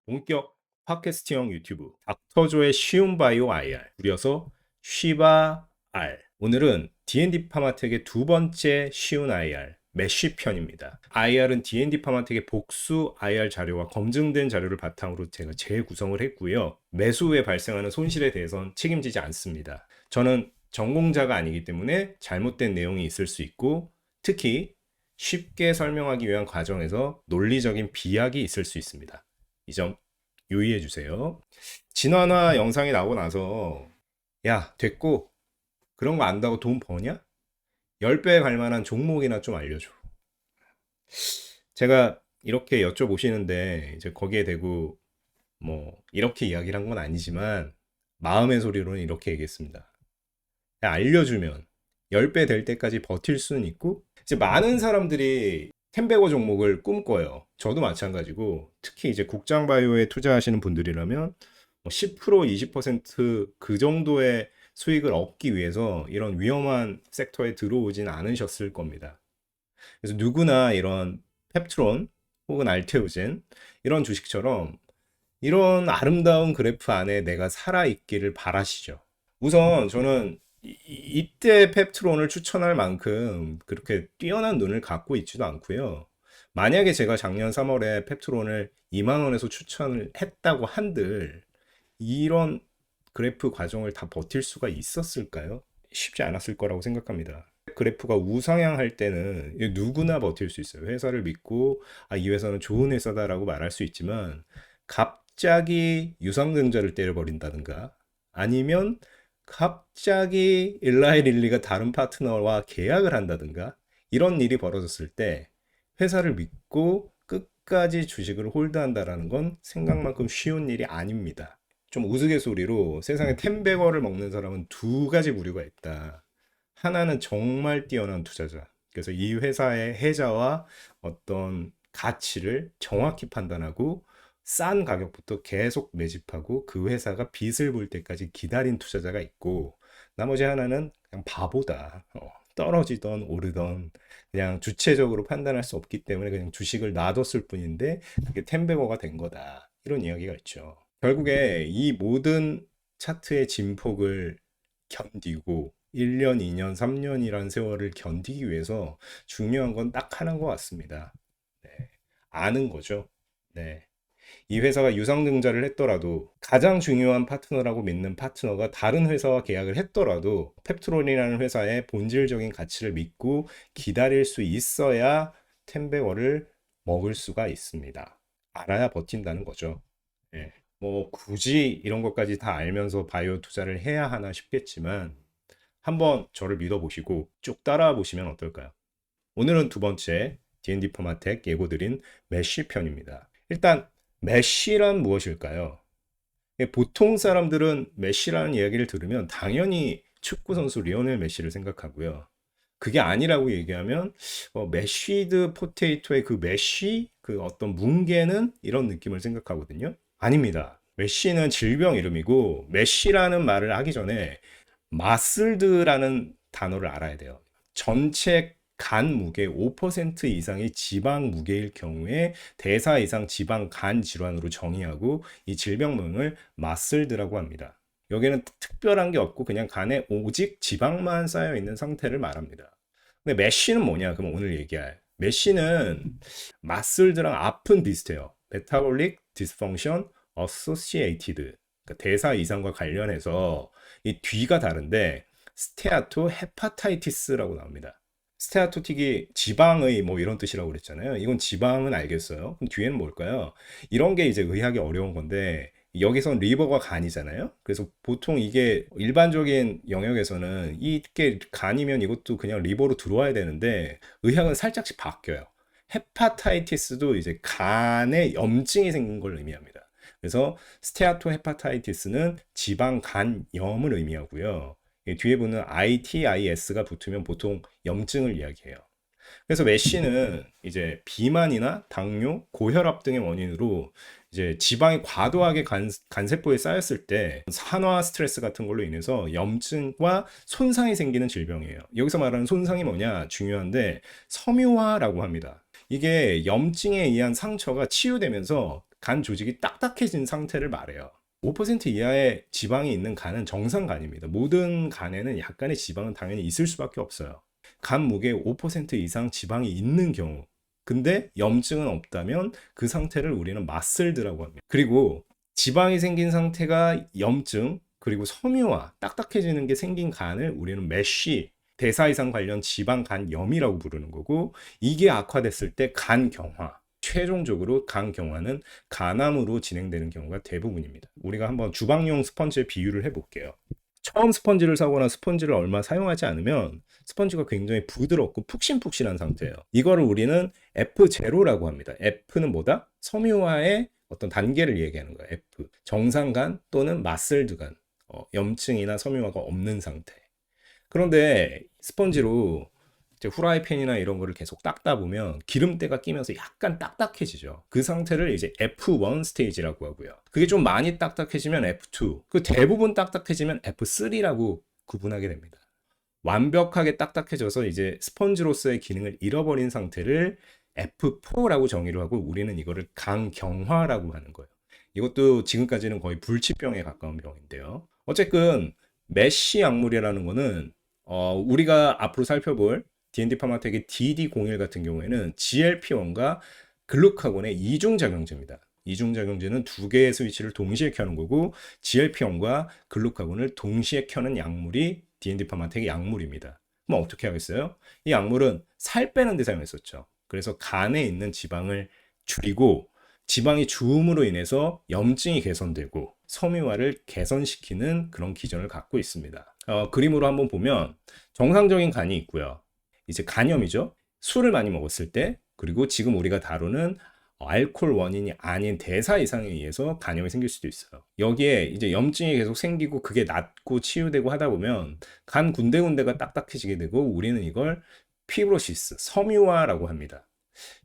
본격 팟캐스트형 유튜브 닥터조의 쉬운 바이오 IR 줄여서 쉬바 R. 오늘은 D&D 파마텍의 두 번째 쉬운 IR 메쉬 편입니다. IR은 D&D 파마텍의 복수 IR 자료와 검증된 자료를 바탕으로 제가 재구성을 했고요. 매수 후에 발생하는 손실에 대해서는 책임지지 않습니다. 저는 전공자가 아니기 때문에 잘못된 내용이 있을 수 있고, 특히 쉽게 설명하기 위한 과정에서 논리적인 비약이 있을 수 있습니다. 이 점 유의해 주세요. 진화나 영상이 나오고 나서 야, 됐고 그런 거 안다고 돈 버냐? 10배 갈 만한 종목이나 좀 알려줘. 제가 이렇게 여쭤보시는데 이제 거기에 대고 뭐 이렇게 이야기를 한 건 아니지만 마음의 소리로는 이렇게 얘기했습니다. 야, 알려주면 10배 될 때까지 버틸 수는 있고, 이제 많은 사람들이 템베거 종목을 꿈꿔요. 저도 마찬가지고, 특히 이제 국장바이오에 투자하시는 분들이라면 10% 20%그 정도의 수익을 얻기 위해서 이런 위험한 섹터에 들어오진 않으셨을 겁니다. 그래서 누구나 이런 펩트론 혹은 알테오젠 이런 주식처럼 이런 아름다운 그래프 안에 내가 살아있기를 바라시죠. 우선 저는 이때 펩트론을 추천할 만큼 그렇게 뛰어난 눈을 갖고 있지도 않고요. 만약에 제가 작년 3월에 펩트론을 2만 원에서 추천을 했다고 한들 이런 그래프 과정을 다 버틸 수가 있었을까요? 쉽지 않았을 거라고 생각합니다. 그래프가 우상향할 때는 누구나 버틸 수 있어요. 회사를 믿고 이 회사는 좋은 회사다라고 말할 수 있지만, 갑자기 유상증자를 때려버린다든가, 아니면 갑자기 일라이 릴리가 다른 파트너와 계약을 한다든가, 이런 일이 벌어졌을 때 회사를 믿고 끝까지 주식을 홀드한다라는 건 생각만큼 쉬운 일이 아닙니다. 좀 우스갯소리로 세상에 템베거를 먹는 사람은 두 가지 부류가 있다. 하나는 정말 뛰어난 투자자. 그래서 이 회사의 해자와 어떤 가치를 정확히 판단하고 싼 가격부터 계속 매집하고 그 회사가 빚을 볼 때까지 기다린 투자자가 있고, 나머지 하나는 그냥 바보다. 떨어지던 오르던 그냥 주체적으로 판단할 수 없기 때문에 그냥 주식을 놔뒀을 뿐인데 그게 템베거가 된 거다. 이런 이야기가 있죠. 결국에 이 모든 차트의 진폭을 견디고 1년, 2년, 3년이라는 세월을 견디기 위해서 중요한 건 딱 하나인 것 같습니다. 네. 아는 거죠. 네. 이 회사가 유상증자를 했더라도, 가장 중요한 파트너라고 믿는 파트너가 다른 회사와 계약을 했더라도 펩트론이라는 회사의 본질적인 가치를 믿고 기다릴 수 있어야 템베워를 먹을 수가 있습니다. 알아야 버틴다는 거죠. 예. 뭐 굳이 이런 것까지 다 알면서 바이오 투자를 해야 하나 싶겠지만, 한번 저를 믿어보시고 쭉 따라와 보시면 어떨까요? 오늘은 두 번째 D&D 포마텍 예고드린 메쉬 편입니다. 일단 메쉬란 무엇일까요? 보통 사람들은 메쉬라는 이야기를 들으면 당연히 축구 선수 리오넬 메시를 생각하고요. 그게 아니라고 얘기하면 메쉬드 포테이토의 그 메쉬, 그 어떤 뭉개는 이런 느낌을 생각하거든요. 아닙니다. 메쉬는 질병 이름이고, 메쉬라는 말을 하기 전에 마슬드라는 단어를 알아야 돼요. 전체 간 무게 5% 이상의 지방 무게일 경우에 대사 이상 지방 간 질환으로 정의하고, 이 질병명을 마슬드라고 합니다. 여기는 특별한 게 없고 그냥 간에 오직 지방만 쌓여 있는 상태를 말합니다. 근데 메쉬는 뭐냐? 그럼 오늘 얘기할 메쉬는 마슬드랑 앞은 비슷해요. 메타볼릭 디스펑션 어소시에이티드, 그러니까 대사 이상과 관련해서 이 뒤가 다른데 스테아토 헤파타이티스라고 나옵니다. 스테아토틱이 지방의 뭐 이런 뜻이라고 그랬잖아요. 이건 지방은 알겠어요. 그럼 뒤에는 뭘까요? 이런 게 이제 의학이 어려운 건데, 여기선 리버가 간이잖아요. 그래서 보통 이게 일반적인 영역에서는 이게 간이면 이것도 그냥 리버로 들어와야 되는데, 의학은 살짝씩 바뀌어요. 헤파타이티스도 이제 간에 염증이 생긴 걸 의미합니다. 그래서 스테아토 헤파타이티스는 지방 간염을 의미하고요. 뒤에 보는 ITIS가 붙으면 보통 염증을 이야기해요. 그래서 메쉬는 이제 비만이나 당뇨, 고혈압 등의 원인으로 이제 지방이 과도하게 간세포에 쌓였을 때 산화 스트레스 같은 걸로 인해서 염증과 손상이 생기는 질병이에요. 여기서 말하는 손상이 뭐냐 중요한데, 섬유화라고 합니다. 이게 염증에 의한 상처가 치유되면서 간 조직이 딱딱해진 상태를 말해요. 5% 이하의 지방이 있는 간은 정상 간입니다. 모든 간에는 약간의 지방은 당연히 있을 수밖에 없어요. 간 무게에 5% 이상 지방이 있는 경우, 근데 염증은 없다면 그 상태를 우리는 마슬드라고 합니다. 그리고 지방이 생긴 상태가 염증, 그리고 섬유화, 딱딱해지는 게 생긴 간을 우리는 메쉬, 대사 이상 관련 지방 간염이라고 부르는 거고, 이게 악화됐을 때 간경화, 최종적으로 간경화는 간암으로 진행되는 경우가 대부분입니다. 우리가 한번 주방용 스펀지의 비유를 해볼게요. 처음 스펀지를 사거나 스펀지를 얼마 사용하지 않으면 스펀지가 굉장히 부드럽고 푹신푹신한 상태예요. 이거를 우리는 F0라고 합니다. F는 뭐다? 섬유화의 어떤 단계를 얘기하는 거예요. F. 정상간 또는 마슬드간. 염증이나 섬유화가 없는 상태. 그런데 스펀지로 이제 후라이팬이나 이런 거를 계속 닦다 보면 기름때가 끼면서 약간 딱딱해지죠. 그 상태를 이제 F1 스테이지라고 하고요. 그게 좀 많이 딱딱해지면 F2, 그 대부분 딱딱해지면 F3라고 구분하게 됩니다. 완벽하게 딱딱해져서 이제 스펀지로서의 기능을 잃어버린 상태를 F4라고 정의를 하고 우리는 이거를 강경화라고 하는 거예요. 이것도 지금까지는 거의 불치병에 가까운 병인데요. 어쨌든 메쉬 약물이라는 거는 우리가 앞으로 살펴볼 D&D 파마텍의 DD01 같은 경우에는 GLP-1과 글루카곤의 이중작용제입니다. 이중작용제는 두 개의 스위치를 동시에 켜는 거고 GLP-1과 글루카곤을 동시에 켜는 약물이 D&D 파마텍의 약물입니다. 그럼 어떻게 하겠어요? 이 약물은 살 빼는 데 사용했었죠. 그래서 간에 있는 지방을 줄이고 지방이 주음으로 인해서 염증이 개선되고 섬유화를 개선시키는 그런 기전을 갖고 있습니다. 그림으로 한번 보면 정상적인 간이 있고요. 이제 간염이죠. 술을 많이 먹었을 때, 그리고 지금 우리가 다루는 알코올 원인이 아닌 대사 이상에 의해서 간염이 생길 수도 있어요. 여기에 이제 염증이 계속 생기고 그게 낫고 치유되고 하다 보면 간 군데군데가 딱딱해지게 되고 우리는 이걸 피브로시스, 섬유화라고 합니다.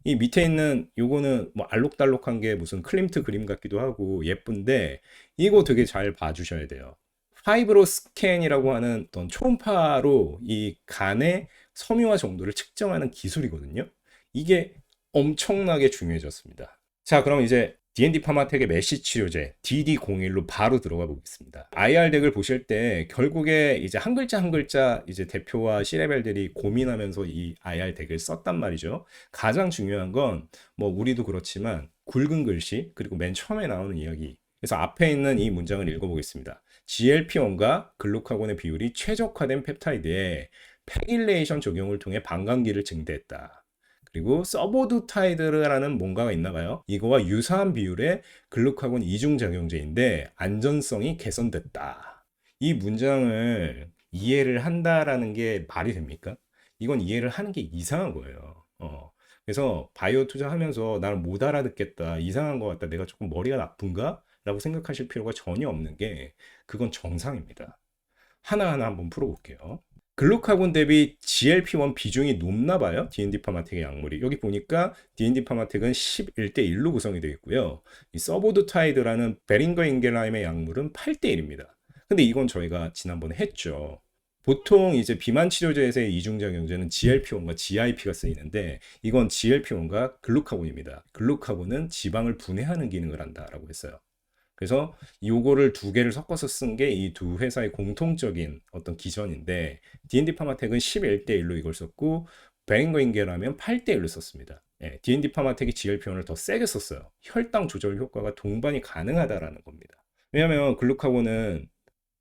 이 밑에 있는 요거는 뭐 알록달록한 게 무슨 클림트 그림 같기도 하고 예쁜데 이거 되게 잘 봐주셔야 돼요. 파이브로 스캔이라고 하는 어떤 초음파로 이 간의 섬유화 정도를 측정하는 기술이거든요. 이게 엄청나게 중요해졌습니다. 자, 그럼 이제 D&D 파마텍의 메시 치료제 DD01로 바로 들어가 보겠습니다. IR 덱을 보실 때 결국에 이제 한 글자 한 글자 이제 대표와 C레벨들이 고민하면서 이 IR 덱을 썼단 말이죠. 가장 중요한 건 뭐 우리도 그렇지만 굵은 글씨 그리고 맨 처음에 나오는 이야기. 그래서 앞에 있는 이 문장을 읽어보겠습니다. GLP-1과 글루카곤의 비율이 최적화된 펩타이드에 패길레이션 적용을 통해 반감기를 증대했다. 그리고 서보두타이드라는 뭔가가 있나 봐요. 이거와 유사한 비율의 글루카곤 이중작용제인데 안전성이 개선됐다. 이 문장을 이해를 한다라는 게 말이 됩니까? 이건 이해를 하는 게 이상한 거예요. 그래서 바이오 투자하면서 나는 못 알아듣겠다, 이상한 것 같다, 내가 조금 머리가 나쁜가? 라고 생각하실 필요가 전혀 없는 게 그건 정상입니다. 하나하나 한번 풀어볼게요. 글루카곤 대비 GLP-1 비중이 높나 봐요. D&D 파마텍의 약물이. 여기 보니까 D&D 파마텍은 11대 1로 구성이 되어 있고요. 이 서보드타이드라는 베링거 인겔라임의 약물은 8대 1입니다. 근데 이건 저희가 지난번에 했죠. 보통 이제 비만 치료제에서의 이중작용제는 GLP-1과 GIP가 쓰이는데 이건 GLP-1과 글루카곤입니다. 글루카곤은 지방을 분해하는 기능을 한다라고 했어요. 그래서 요거를 두 개를 섞어서 쓴 게 이 두 회사의 공통적인 어떤 기전인데 D&D 파마텍은 11대 1로 이걸 썼고 베링거 인겔라임은 8대 1로 썼습니다. D&D 파마텍이 GLP-1을 더 세게 썼어요. 혈당 조절 효과가 동반이 가능하다라는 겁니다. 왜냐하면 글루카곤은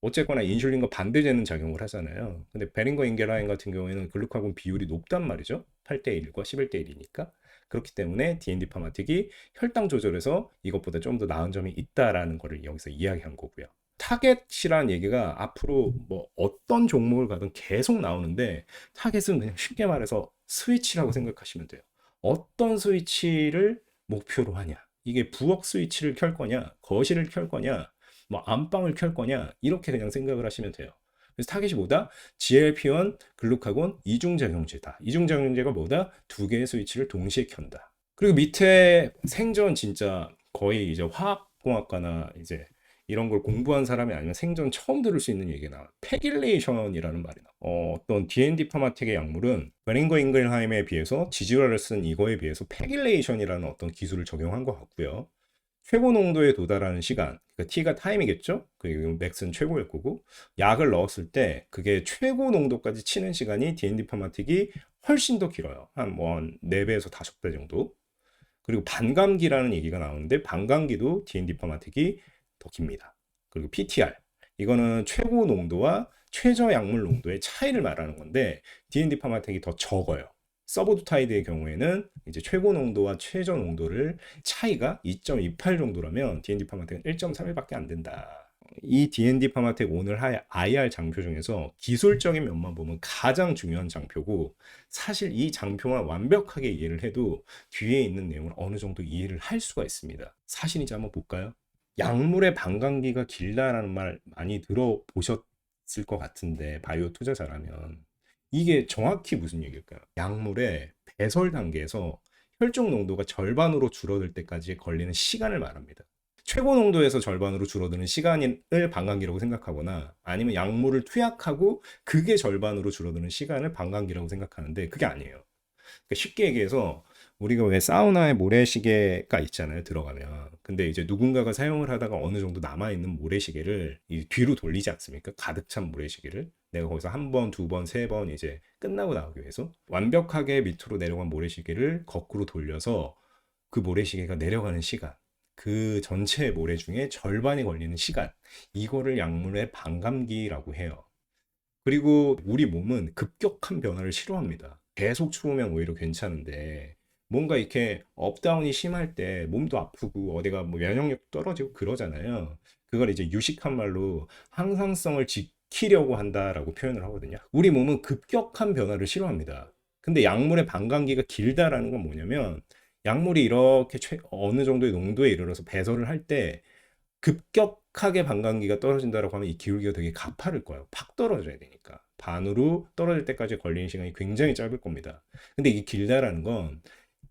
어쨌거나 인슐린과 반대되는 작용을 하잖아요. 근데 베링거 인겔라임 같은 경우에는 글루카곤 비율이 높단 말이죠. 8대 1과 11대 1이니까. 그렇기 때문에 D&D 파마텍이 혈당 조절에서 이것보다 좀 더 나은 점이 있다라는 거를 여기서 이야기한 거고요. 타겟이라는 얘기가 앞으로 뭐 어떤 종목을 가든 계속 나오는데 타겟은 그냥 쉽게 말해서 스위치라고 생각하시면 돼요. 어떤 스위치를 목표로 하냐. 이게 부엌 스위치를 켤 거냐, 거실을 켤 거냐, 뭐 안방을 켤 거냐, 이렇게 그냥 생각을 하시면 돼요. 그래서 타겟이 뭐다? GLP-1, 글루카곤 이중작용제다. 이중작용제가 뭐다? 두 개의 스위치를 동시에 켠다. 그리고 밑에 생전 진짜 거의 이제 화학공학과나 이제 이런 걸 공부한 사람이 아니면 생전 처음 들을 수 있는 얘기가 나와. 패길레이션이라는 말이 나와. 어떤 D&D 파마텍의 약물은 베링거 인글하임에 비해서 지지라를 쓴 이거에 비해서 패길레이션이라는 어떤 기술을 적용한 것 같고요. 최고 농도에 도달하는 시간, 그러니까 T가 타임이겠죠? 그리고 맥스는 최고일 거고, 약을 넣었을 때 그게 최고 농도까지 치는 시간이 DND 파마틱이 훨씬 더 길어요. 한 4배에서 5배 정도. 그리고 반감기라는 얘기가 나오는데 반감기도 DND 파마틱이 더 깁니다. 그리고 PTR, 이거는 최고 농도와 최저 약물 농도의 차이를 말하는 건데 DND 파마텍이 더 적어요. 서브두타이드의 경우에는 이제 최고 농도와 최저 농도를 차이가 2.28 정도라면 DND 파마텍은 1.31밖에 안 된다. 이 DND 파마텍 오늘 할 IR 장표 중에서 기술적인 면만 보면 가장 중요한 장표고, 사실 이 장표만 완벽하게 이해를 해도 뒤에 있는 내용을 어느 정도 이해를 할 수가 있습니다. 사실인지 한번 볼까요? 약물의 반감기가 길다라는 말 많이 들어보셨을 것 같은데, 바이오 투자자라면 이게 정확히 무슨 얘기일까요? 약물의 배설 단계에서 혈중 농도가 절반으로 줄어들 때까지 걸리는 시간을 말합니다. 최고 농도에서 절반으로 줄어드는 시간을 반감기라고 생각하거나, 아니면 약물을 투약하고 그게 절반으로 줄어드는 시간을 반감기라고 생각하는데 그게 아니에요. 그러니까 쉽게 얘기해서 우리가 왜 사우나에 모래시계가 있잖아요, 들어가면. 근데 이제 누군가가 사용을 하다가 어느 정도 남아있는 모래시계를 뒤로 돌리지 않습니까? 가득 찬 모래시계를 내가 거기서 한 번, 두 번, 세 번 이제 끝나고 나오기 위해서 완벽하게 밑으로 내려간 모래시계를 거꾸로 돌려서 그 모래시계가 내려가는 시간, 그 전체 모래 중에 절반이 걸리는 시간, 이거를 약물의 반감기라고 해요. 그리고 우리 몸은 급격한 변화를 싫어합니다. 계속 추우면 오히려 괜찮은데, 뭔가 이렇게 업다운이 심할 때 몸도 아프고 어디가 뭐 면역력도 떨어지고 그러잖아요. 그걸 이제 유식한 말로 항상성을 지키려고 한다라고 표현을 하거든요. 우리 몸은 급격한 변화를 싫어합니다. 근데 약물의 반감기가 길다라는 건 뭐냐면, 약물이 이렇게 어느 정도의 농도에 이르러서 배설을 할 때 급격하게 반감기가 떨어진다라고 하면 이 기울기가 되게 가파를 거예요. 팍 떨어져야 되니까. 반으로 떨어질 때까지 걸리는 시간이 굉장히 짧을 겁니다. 근데 이게 길다라는 건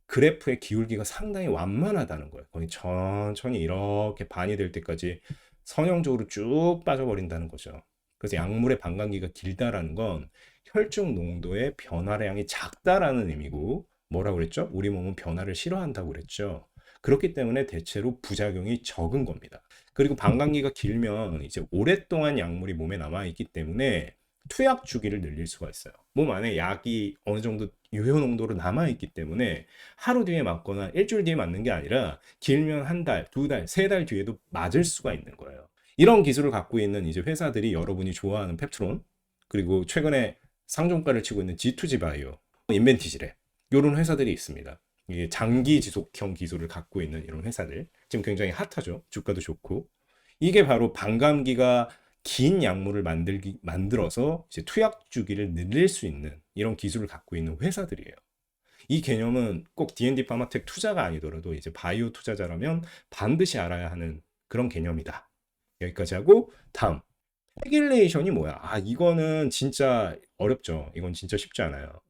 그래프의 기울기가 상당히 완만하다는 거예요. 거의 천천히 이렇게 반이 될 때까지 선형적으로 쭉 빠져버린다는 거죠. 그래서 약물의 반감기가 길다라는 건 혈중 농도의 변화량이 작다라는 의미고, 뭐라고 그랬죠? 우리 몸은 변화를 싫어한다고 그랬죠. 그렇기 때문에 대체로 부작용이 적은 겁니다. 그리고 반감기가 길면 이제 오랫동안 약물이 몸에 남아있기 때문에 투약 주기를 늘릴 수가 있어요. 몸 안에 약이 어느 정도 유효 농도로 남아있기 때문에 하루 뒤에 맞거나 일주일 뒤에 맞는 게 아니라 길면 한 달, 두 달, 세 달 뒤에도 맞을 수가 있는 거예요. 이런 기술을 갖고 있는 이제 회사들이 여러분이 좋아하는 펩트론, 그리고 최근에 상종가를 치고 있는 G2G 바이오, 인벤티지랩, 이런 회사들이 있습니다. 이게 장기 지속형 기술을 갖고 있는 이런 회사들 지금 굉장히 핫하죠. 주가도 좋고. 이게 바로 반감기가 긴 약물을 만들어서 이제 투약 주기를 늘릴 수 있는 이런 기술을 갖고 있는 회사들이에요. 이 개념은 꼭 D&D 파마텍 투자가 아니더라도 이제 바이오 투자자라면 반드시 알아야 하는 그런 개념이다. 여기까지 하고 다음, 패길레이션이 뭐야? 이거는 진짜 어렵죠. 이건 진짜 쉽지 않아요.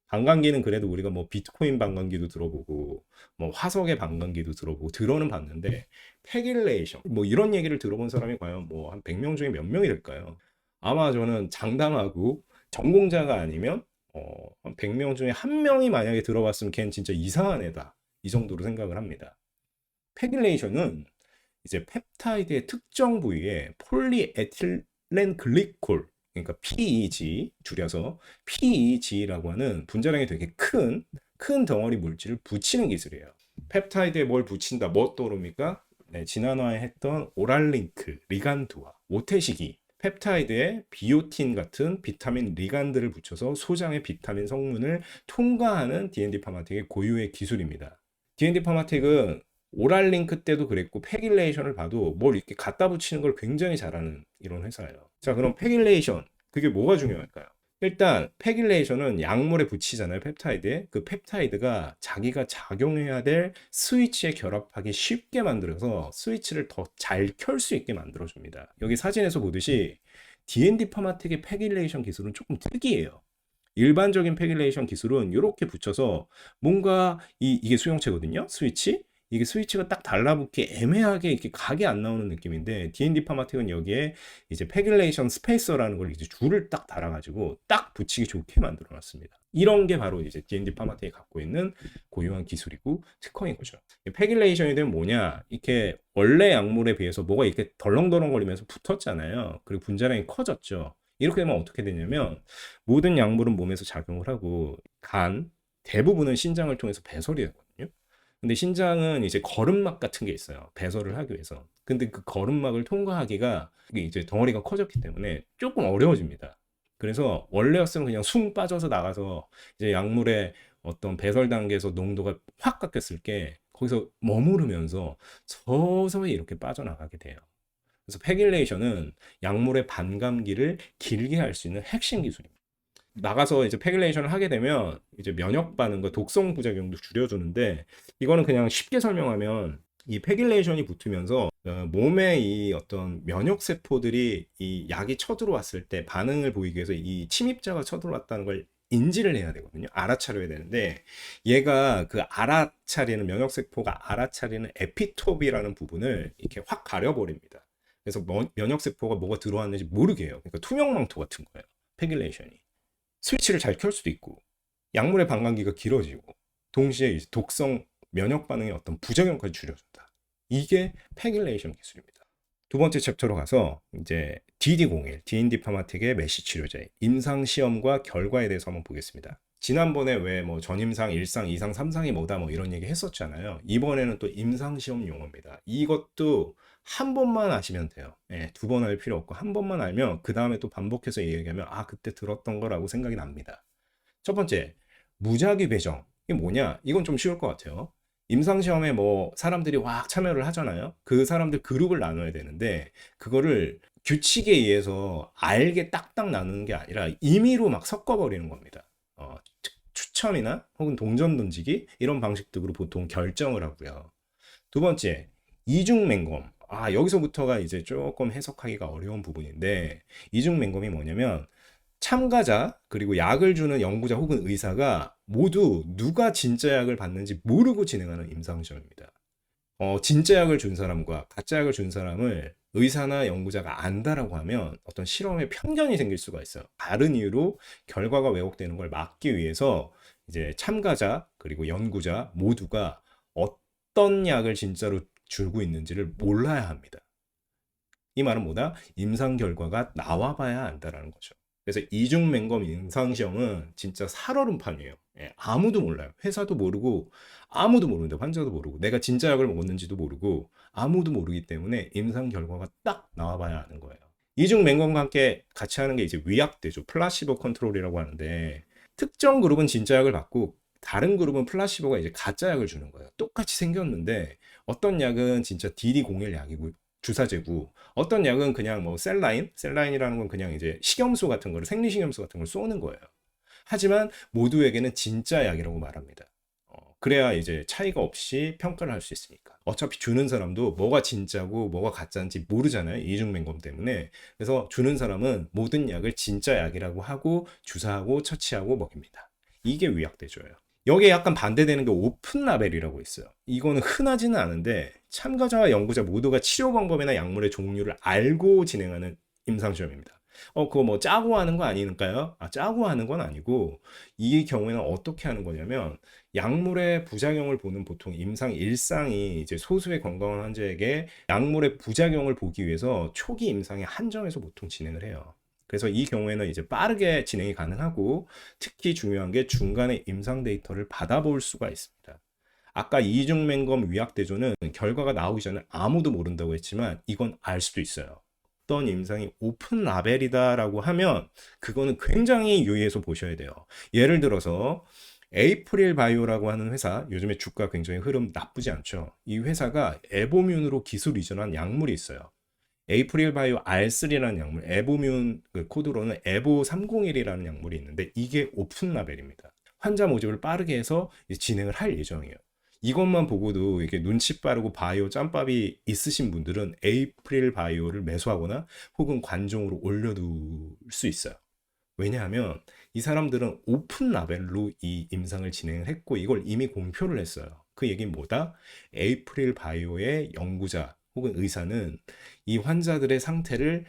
반감기는 그래도 우리가 뭐 비트코인 반감기도 들어보고 뭐 화석의 반감기도 들어보고 들어는 봤는데, 패길레이션 뭐 이런 얘기를 들어본 사람이 과연 뭐 한 100명 중에 몇 명이 될까요? 아마 저는 장담하고 전공자가 아니면 한 100명 중에 한 명이 만약에 들어봤으면 걔는 진짜 이상한 애다, 이 정도로 생각을 합니다. 패길레이션은 이제 펩타이드의 특정 부위에 폴리에틸렌 글리콜, 그러니까 PEG 줄여서 PEG라고 하는 분자량이 되게 큰 덩어리 물질을 붙이는 기술이에요. 펩타이드에 뭘 붙인다, 뭐 떠오릅니까? 네, 지난화에 했던 오랄링크, 리간드와 오테시기, 펩타이드에 비오틴 같은 비타민 리간드를 붙여서 소장의 비타민 성분을 통과하는 D&D 파마텍의 고유의 기술입니다. D&D 파마텍은 오랄링크 때도 그랬고 패길레이션을 봐도 뭘 이렇게 갖다 붙이는 걸 굉장히 잘하는 이런 회사예요. 자, 그럼 패길레이션, 그게 뭐가 중요할까요? 일단 패길레이션은 약물에 붙이잖아요, 펩타이드에. 그 펩타이드가 자기가 작용해야 될 스위치에 결합하기 쉽게 만들어서 스위치를 더 잘 켤 수 있게 만들어줍니다. 여기 사진에서 보듯이 D&D 파마텍의 패길레이션 기술은 조금 특이해요. 일반적인 패길레이션 기술은 이렇게 붙여서 뭔가 이게 수용체거든요, 스위치. 이게 스위치가 딱 달라붙기 애매하게 이렇게 각이 안 나오는 느낌인데 D&D 파마틱은 여기에 이제 패길레이션 스페이서라는 걸 이제 줄을 딱 달아가지고 딱 붙이기 좋게 만들어 놨습니다. 이런 게 바로 이제 D&D 파마틱이 갖고 있는 고유한 기술이고 특허인 거죠. 패길레이션이 되면 뭐냐? 이렇게 원래 약물에 비해서 뭐가 이렇게 덜렁덜렁거리면서 붙었잖아요. 그리고 분자량이 커졌죠. 이렇게 되면 어떻게 되냐면 모든 약물은 몸에서 작용을 하고 간 대부분은 신장을 통해서 배설이 되거든요. 근데 신장은 이제 거름막 같은 게 있어요. 배설을 하기 위해서. 근데 그 거름막을 통과하기가 이게 이제 덩어리가 커졌기 때문에 조금 어려워집니다. 그래서 원래였으면 그냥 숭 빠져서 나가서 이제 약물의 어떤 배설 단계에서 농도가 확 깎였을 게 거기서 머무르면서 서서히 이렇게 빠져나가게 돼요. 그래서 패길레이션은 약물의 반감기를 길게 할 수 있는 핵심 기술입니다. 나가서 이제 패길레이션을 하게 되면 이제 면역 반응과 독성 부작용도 줄여주는데 이거는 그냥 쉽게 설명하면 이 패길레이션이 붙으면서 몸에 이 어떤 면역 세포들이 이 약이 쳐들어왔을 때 반응을 보이기 위해서 이 침입자가 쳐들어왔다는 걸 인지를 해야 되거든요. 알아차려야 되는데 얘가 그 알아차리는 면역 세포가 알아차리는 에피톱이라는 부분을 이렇게 확 가려버립니다. 그래서 면역 세포가 뭐가 들어왔는지 모르게 해요. 그러니까 투명망토 같은 거예요. 패길레이션이. 스위치를 잘 켤 수도 있고 약물의 반감기가 길어지고 동시에 독성 면역 반응의 어떤 부작용까지 줄여준다. 이게 패길레이션 기술입니다. 두 번째 챕터로 가서 이제 DD01, D&D 파마틱의 메시 치료제 임상 시험과 결과에 대해서 한번 보겠습니다. 지난번에 왜 뭐 전임상, 1상, 2상, 3상이 뭐다 뭐 이런 얘기 했었잖아요. 이번에는 또 임상 시험 용어입니다. 이것도 한 번만 아시면 돼요. 예, 두 번 할 필요 없고 한 번만 알면 그 다음에 또 반복해서 얘기하면 아 그때 들었던 거라고 생각이 납니다. 첫 번째, 무작위 배정. 이게 뭐냐? 이건 좀 쉬울 것 같아요. 임상시험에 뭐 사람들이 막 참여를 하잖아요. 그 사람들 그룹을 나눠야 되는데 그거를 규칙에 의해서 알게 딱딱 나누는 게 아니라 임의로 막 섞어버리는 겁니다. 추첨이나 혹은 동전 던지기 이런 방식들로 보통 결정을 하고요. 두 번째, 이중맹검. 여기서부터가 이제 조금 해석하기가 어려운 부분인데 이중맹검이 뭐냐면 참가자 그리고 약을 주는 연구자 혹은 의사가 모두 누가 진짜 약을 받는지 모르고 진행하는 임상시험입니다. 진짜 약을 준 사람과 가짜 약을 준 사람을 의사나 연구자가 안다라고 하면 어떤 실험에 편견이 생길 수가 있어요. 다른 이유로 결과가 왜곡되는 걸 막기 위해서 이제 참가자 그리고 연구자 모두가 어떤 약을 진짜로 주고 있는지를 몰라야 합니다. 이 말은 뭐다? 임상 결과가 나와봐야 안다라는 거죠. 그래서 이중맹검 임상시험은 진짜 살얼음판이에요. 예, 아무도 몰라요. 회사도 모르고 아무도 모르는데 환자도 모르고 내가 진짜 약을 먹었는지도 모르고 아무도 모르기 때문에 임상 결과가 딱 나와봐야 아는 거예요. 이중맹검과 함께 같이 하는 게 이제 위약되죠. 플라시보 컨트롤이라고 하는데 특정 그룹은 진짜 약을 받고 다른 그룹은 플라시보가 이제 가짜 약을 주는 거예요. 똑같이 생겼는데 어떤 약은 진짜 DD01 약이고 주사제고 어떤 약은 그냥 뭐 셀라인이라는 건 그냥 이제 식염수 같은 거를 생리식염수 같은 걸 쏘는 거예요. 하지만 모두에게는 진짜 약이라고 말합니다. 그래야 이제 차이가 없이 평가를 할 수 있으니까. 어차피 주는 사람도 뭐가 진짜고 뭐가 가짜인지 모르잖아요. 이중맹검 때문에. 그래서 주는 사람은 모든 약을 진짜 약이라고 하고 주사하고 처치하고 먹입니다. 이게 위약대조예요. 여기에 약간 반대되는 게 오픈 라벨이라고 있어요. 이거는 흔하지는 않은데 참가자와 연구자 모두가 치료 방법이나 약물의 종류를 알고 진행하는 임상시험입니다. 그거 뭐 짜고 하는 거 아닐까요? 짜고 하는 건 아니고 이 경우에는 어떻게 하는 거냐면 약물의 부작용을 보는 보통 임상 1상이 이제 소수의 건강한 환자에게 약물의 부작용을 보기 위해서 초기 임상에 한정해서 보통 진행을 해요. 그래서 이 경우에는 이제 빠르게 진행이 가능하고 특히 중요한 게 중간에 임상 데이터를 받아볼 수가 있습니다. 아까 이중맹검 위약대조는 결과가 나오기 전에 아무도 모른다고 했지만 이건 알 수도 있어요. 어떤 임상이 오픈 라벨이다라고 하면 그거는 굉장히 유의해서 보셔야 돼요. 예를 들어서 에이프릴 바이오라고 하는 회사, 요즘에 주가 굉장히 흐름 나쁘지 않죠. 이 회사가 에보뮴으로 기술 이전한 약물이 있어요. 에이프릴 바이오 R3라는 약물, 에보뮴 그 코드로는 에보 301이라는 약물이 있는데 이게 오픈 라벨입니다. 환자 모집을 빠르게 해서 진행을 할 예정이에요. 이것만 보고도 이렇게 눈치 빠르고 바이오 짬밥이 있으신 분들은 에이프릴 바이오를 매수하거나 혹은 관종으로 올려둘 수 있어요. 왜냐하면 이 사람들은 오픈 라벨로 이 임상을 진행을 했고 이걸 이미 공표를 했어요. 그 얘기는 뭐다? 에이프릴 바이오의 연구자 혹은 의사는 이 환자들의 상태를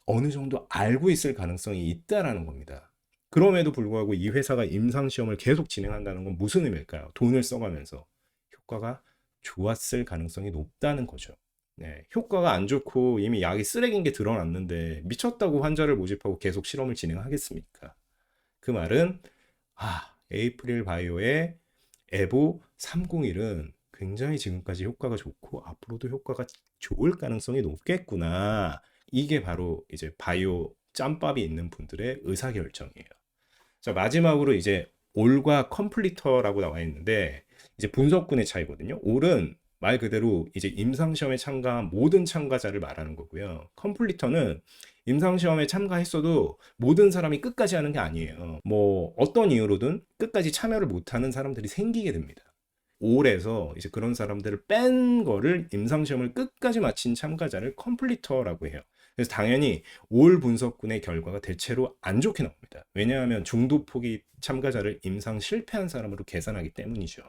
어느 정도 알고 있을 가능성이 있다라는 겁니다. 그럼에도 불구하고 이 회사가 임상시험을 계속 진행한다는 건 무슨 의미일까요? 돈을 써가면서 효과가 좋았을 가능성이 높다는 거죠. 네, 효과가 안 좋고 이미 약이 쓰레기인 게 드러났는데 미쳤다고 환자를 모집하고 계속 실험을 진행하겠습니까? 그 말은 에이프릴 바이오의 에보 301은 굉장히 지금까지 효과가 좋고 앞으로도 효과가 좋을 가능성이 높겠구나. 이게 바로 이제 바이오 짬밥이 있는 분들의 의사결정이에요. 자, 마지막으로 이제 올과 컴플리터라고 나와 있는데 이제 분석군의 차이거든요. 올은 말 그대로 이제 임상시험에 참가한 모든 참가자를 말하는 거고요. 컴플리터는 임상시험에 참가했어도 모든 사람이 끝까지 하는 게 아니에요. 뭐 어떤 이유로든 끝까지 참여를 못하는 사람들이 생기게 됩니다. 올에서 이제 그런 사람들을 뺀 거를 임상시험을 끝까지 마친 참가자를 컴플리터라고 해요. 그래서 당연히 올 분석군의 결과가 대체로 안 좋게 나옵니다. 왜냐하면 중도 포기 참가자를 임상 실패한 사람으로 계산하기 때문이죠.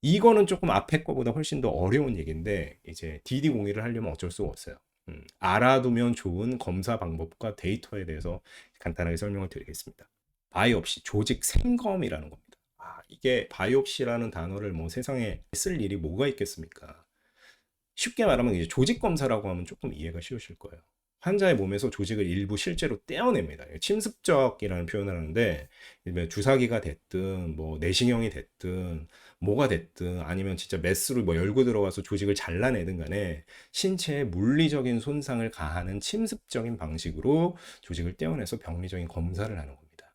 이거는 조금 앞에 거보다 훨씬 더 어려운 얘기인데 이제 DD01을 하려면 어쩔 수가 없어요. 알아두면 좋은 검사 방법과 데이터에 대해서 간단하게 설명을 드리겠습니다. 바이옵시, 조직 생검이라는 겁니다. 이게 바이옵시라는 단어를 뭐 세상에 쓸 일이 뭐가 있겠습니까? 쉽게 말하면 이제 조직 검사라고 하면 조금 이해가 쉬우실 거예요. 환자의 몸에서 조직을 일부 실제로 떼어냅니다. 침습적이라는 표현을 하는데 주사기가 됐든 뭐 내시경이 됐든 뭐가 됐든 아니면 진짜 메스로 뭐 열고 들어가서 조직을 잘라내든 간에 신체에 물리적인 손상을 가하는 침습적인 방식으로 조직을 떼어내서 병리적인 검사를 하는 겁니다.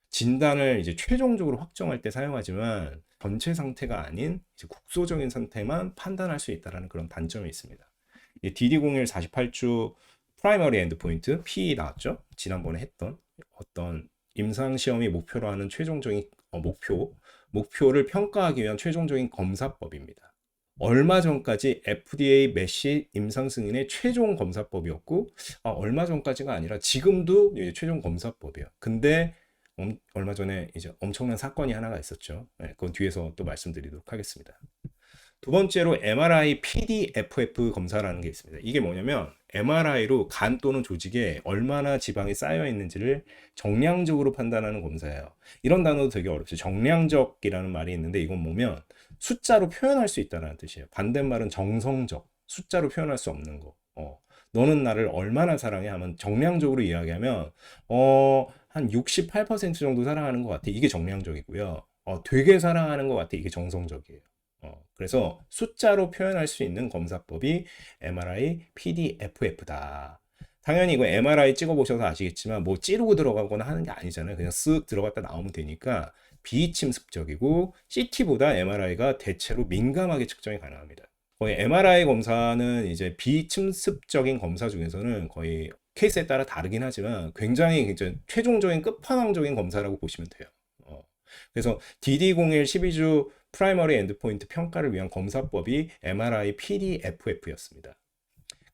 진단을 이제 최종적으로 확정할 때 사용하지만 전체 상태가 아닌 이제 국소적인 상태만 판단할 수 있다는 그런 단점이 있습니다. DD01 48주 프라이머리 엔드포인트 P 나왔죠? 지난번에 했던 어떤 임상시험이 목표로 하는 최종적인 목표를 평가하기 위한 최종적인 검사법입니다. 얼마 전까지 FDA 메시 임상 승인의 최종 검사법이었고 얼마 전까지가 아니라 지금도 최종 검사법이에요. 근데 얼마 전에 이제 엄청난 사건이 하나가 있었죠. 네, 그건 뒤에서 또 말씀드리도록 하겠습니다. 두 번째로 MRI PDFF 검사라는 게 있습니다. 이게 뭐냐면 MRI로 간 또는 조직에 얼마나 지방이 쌓여 있는지를 정량적으로 판단하는 검사예요. 이런 단어도 되게 어렵죠. 정량적이라는 말이 있는데 이건 뭐면 숫자로 표현할 수 있다는 뜻이에요. 반대말은 정성적, 숫자로 표현할 수 없는 거. 너는 나를 얼마나 사랑해 하면 정량적으로 이야기하면 한 68% 정도 사랑하는 것 같아. 이게 정량적이고요. 되게 사랑하는 것 같아. 이게 정성적이에요. 그래서 숫자로 표현할 수 있는 검사법이 MRI PDFF다. 당연히 이거 MRI 찍어보셔서 아시겠지만 뭐 찌르고 들어가거나 하는 게 아니잖아요. 그냥 쓱 들어갔다 나오면 되니까 비침습적이고 CT보다 MRI가 대체로 민감하게 측정이 가능합니다. 거의 MRI 검사는 이제 비침습적인 검사 중에서는 거의 케이스에 따라 다르긴 하지만 굉장히 이제 최종적인 끝판왕적인 검사라고 보시면 돼요. 그래서 DD01 12주 프라이머리 엔드포인트 평가를 위한 검사법이 MRI PDFF였습니다.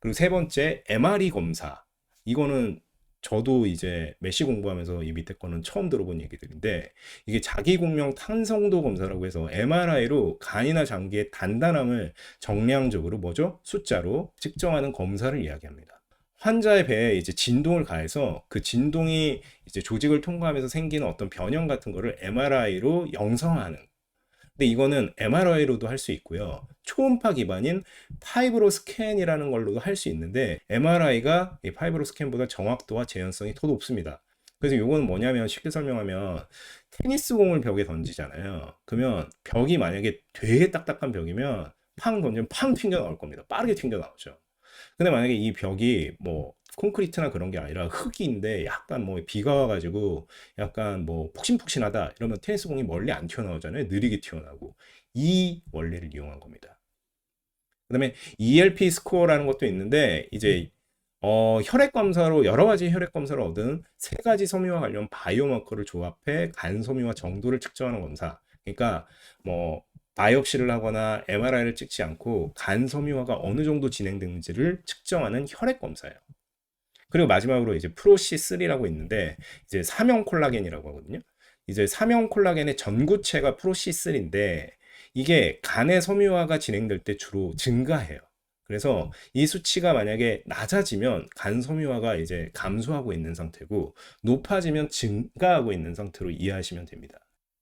그리고 세 번째 MRE 검사. 이거는 저도 이제 메시 공부하면서 이 밑에 거는 처음 들어본 얘기들인데 이게 자기공명 탄성도 검사라고 해서 MRI로 간이나 장기의 단단함을 정량적으로 숫자로 측정하는 검사를 이야기합니다. 환자의 배에 이제 진동을 가해서 그 진동이 이제 조직을 통과하면서 생기는 어떤 변형 같은 거를 MRI로 영상하는. 근데 이거는 MRI로도 할 수 있고요. 초음파 기반인 파이브로 스캔이라는 걸로도 할 수 있는데 MRI가 이 파이브로 스캔보다 정확도와 재현성이 더 높습니다. 그래서 이거는 뭐냐면 쉽게 설명하면 테니스 공을 벽에 던지잖아요. 그러면 벽이 만약에 되게 딱딱한 벽이면 팡 던지면 팡 튕겨 나올 겁니다. 빠르게 튕겨 나오죠. 근데 만약에 이 벽이 뭐 콘크리트나 그런 게 아니라 흙인데 약간 뭐 비가 와가지고 약간 뭐 푹신푹신하다 이러면 테니스 공이 멀리 안 튀어나오잖아요. 느리게 튀어나오고 이 원리를 이용한 겁니다. 그다음에 ELP 스코어라는 것도 있는데 이제 혈액 검사로 여러 가지 혈액 검사를 얻은 세 가지 섬유와 관련 바이오마커를 조합해 간 섬유와 정도를 측정하는 검사. 그러니까 뭐 바이옵시를 하거나 MRI를 찍지 않고 간 섬유화가 어느 정도 진행되는지를 측정하는 혈액 검사예요. 그리고 마지막으로 이제 프로시3라고 있는데 이제 사명 콜라겐이라고 하거든요. 이제 사명 콜라겐의 전구체가 프로시3인데 이게 간의 섬유화가 진행될 때 주로 증가해요. 그래서 이 수치가 만약에 낮아지면 간 섬유화가 이제 감소하고 있는 상태고 높아지면 증가하고 있는 상태로 이해하시면 됩니다.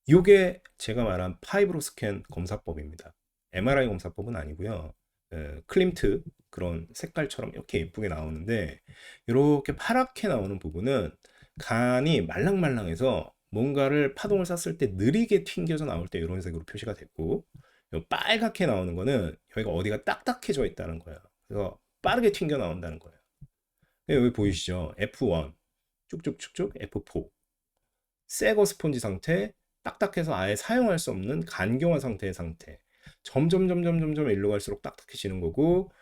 이게 제가 말한 파이브로스캔 검사법입니다. MRI 검사법은 아니고요. 클림트 그런 색깔처럼 이렇게 예쁘게 나오는데 이렇게 파랗게 나오는 부분은 간이 말랑말랑해서 뭔가를 파동을 쐈을 때 느리게 튕겨져 나올 때 이런 색으로 표시가 됐고 빨갛게 나오는 거는 여기가 어디가 딱딱해져 있다는 거예요. 그래서 빠르게 튕겨 나온다는 거예요. 여기 보이시죠? F1 쭉쭉쭉쭉 F4 새거 스폰지 상태 딱딱해서 아예 사용할 수 없는 간경화 상태의 상태 점점 일로 갈수록 딱딱해지는 거고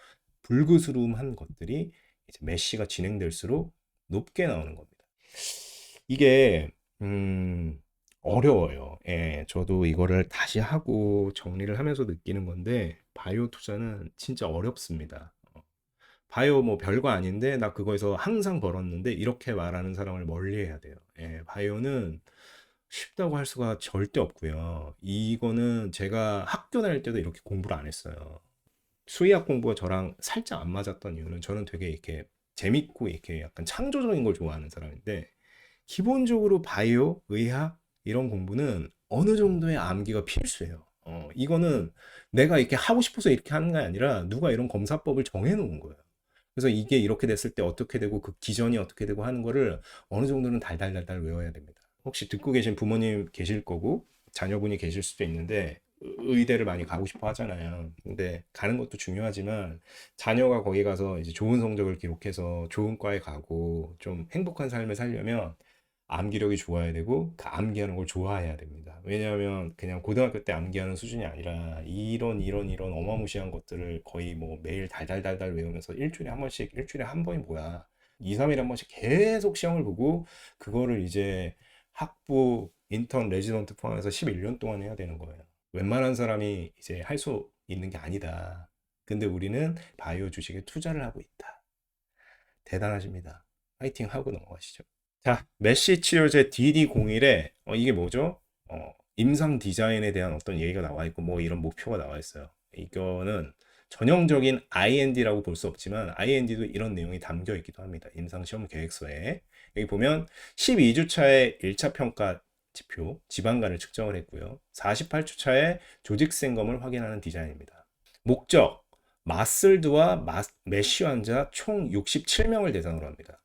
불그스름한 것들이 이제 메쉬가 진행될수록 높게 나오는 겁니다. 이게 어려워요. 예, 저도 이거를 다시 하고 정리를 하면서 느끼는 건데 바이오 투자는 진짜 어렵습니다. 바이오 뭐 별거 아닌데 나 그거에서 항상 벌었는데 이렇게 말하는 사람을 멀리해야 돼요. 예, 바이오는 쉽다고 할 수가 절대 없고요. 이거는 제가 학교 다닐 때도 이렇게 공부를 안 했어요. 수의학 공부가 저랑 살짝 안 맞았던 이유는 저는 되게 이렇게 재밌고 이렇게 약간 창조적인 걸 좋아하는 사람인데 기본적으로 바이오, 의학 이런 공부는 어느 정도의 암기가 필수예요. 이거는 내가 이렇게 하고 싶어서 이렇게 하는 게 아니라 누가 이런 검사법을 정해 놓은 거예요. 그래서 이게 이렇게 됐을 때 어떻게 되고 그 기전이 어떻게 되고 하는 거를 어느 정도는 달달달달 외워야 됩니다. 혹시 듣고 계신 부모님 계실 거고 자녀분이 계실 수도 있는데 의대를 많이 가고 싶어 하잖아요. 근데 가는 것도 중요하지만 자녀가 거기 가서 이제 좋은 성적을 기록해서 좋은 과에 가고 좀 행복한 삶을 살려면 암기력이 좋아야 되고 그 암기하는 걸 좋아해야 됩니다. 왜냐하면 그냥 고등학교 때 암기하는 수준이 아니라 이런 어마무시한 것들을 거의 뭐 매일 달달달달 외우면서 일주일에 한 번씩 일주일에 한 번이 뭐야 2, 3일에 한 번씩 계속 시험을 보고 그거를 이제 학부, 인턴, 레지던트 포함해서 11년 동안 해야 되는 거예요. 웬만한 사람이 이제 할 수 있는 게 아니다. 근데 우리는 바이오 주식에 투자를 하고 있다. 대단하십니다. 파이팅 하고 넘어가시죠. 자, 메쉬 치료제 DD01에 이게 뭐죠? 임상 디자인에 대한 어떤 얘기가 나와 있고 뭐 이런 목표가 나와 있어요. 이거는 전형적인 IND라고 볼 수 없지만 IND도 이런 내용이 담겨 있기도 합니다. 임상 시험 계획서에. 여기 보면 12주차의 1차 평가 지표, 지방간을 측정을 했고요. 48주차의 조직 생검을 확인하는 디자인입니다. 목적, 마슬드와 메쉬 환자 총 67명을 대상으로 합니다.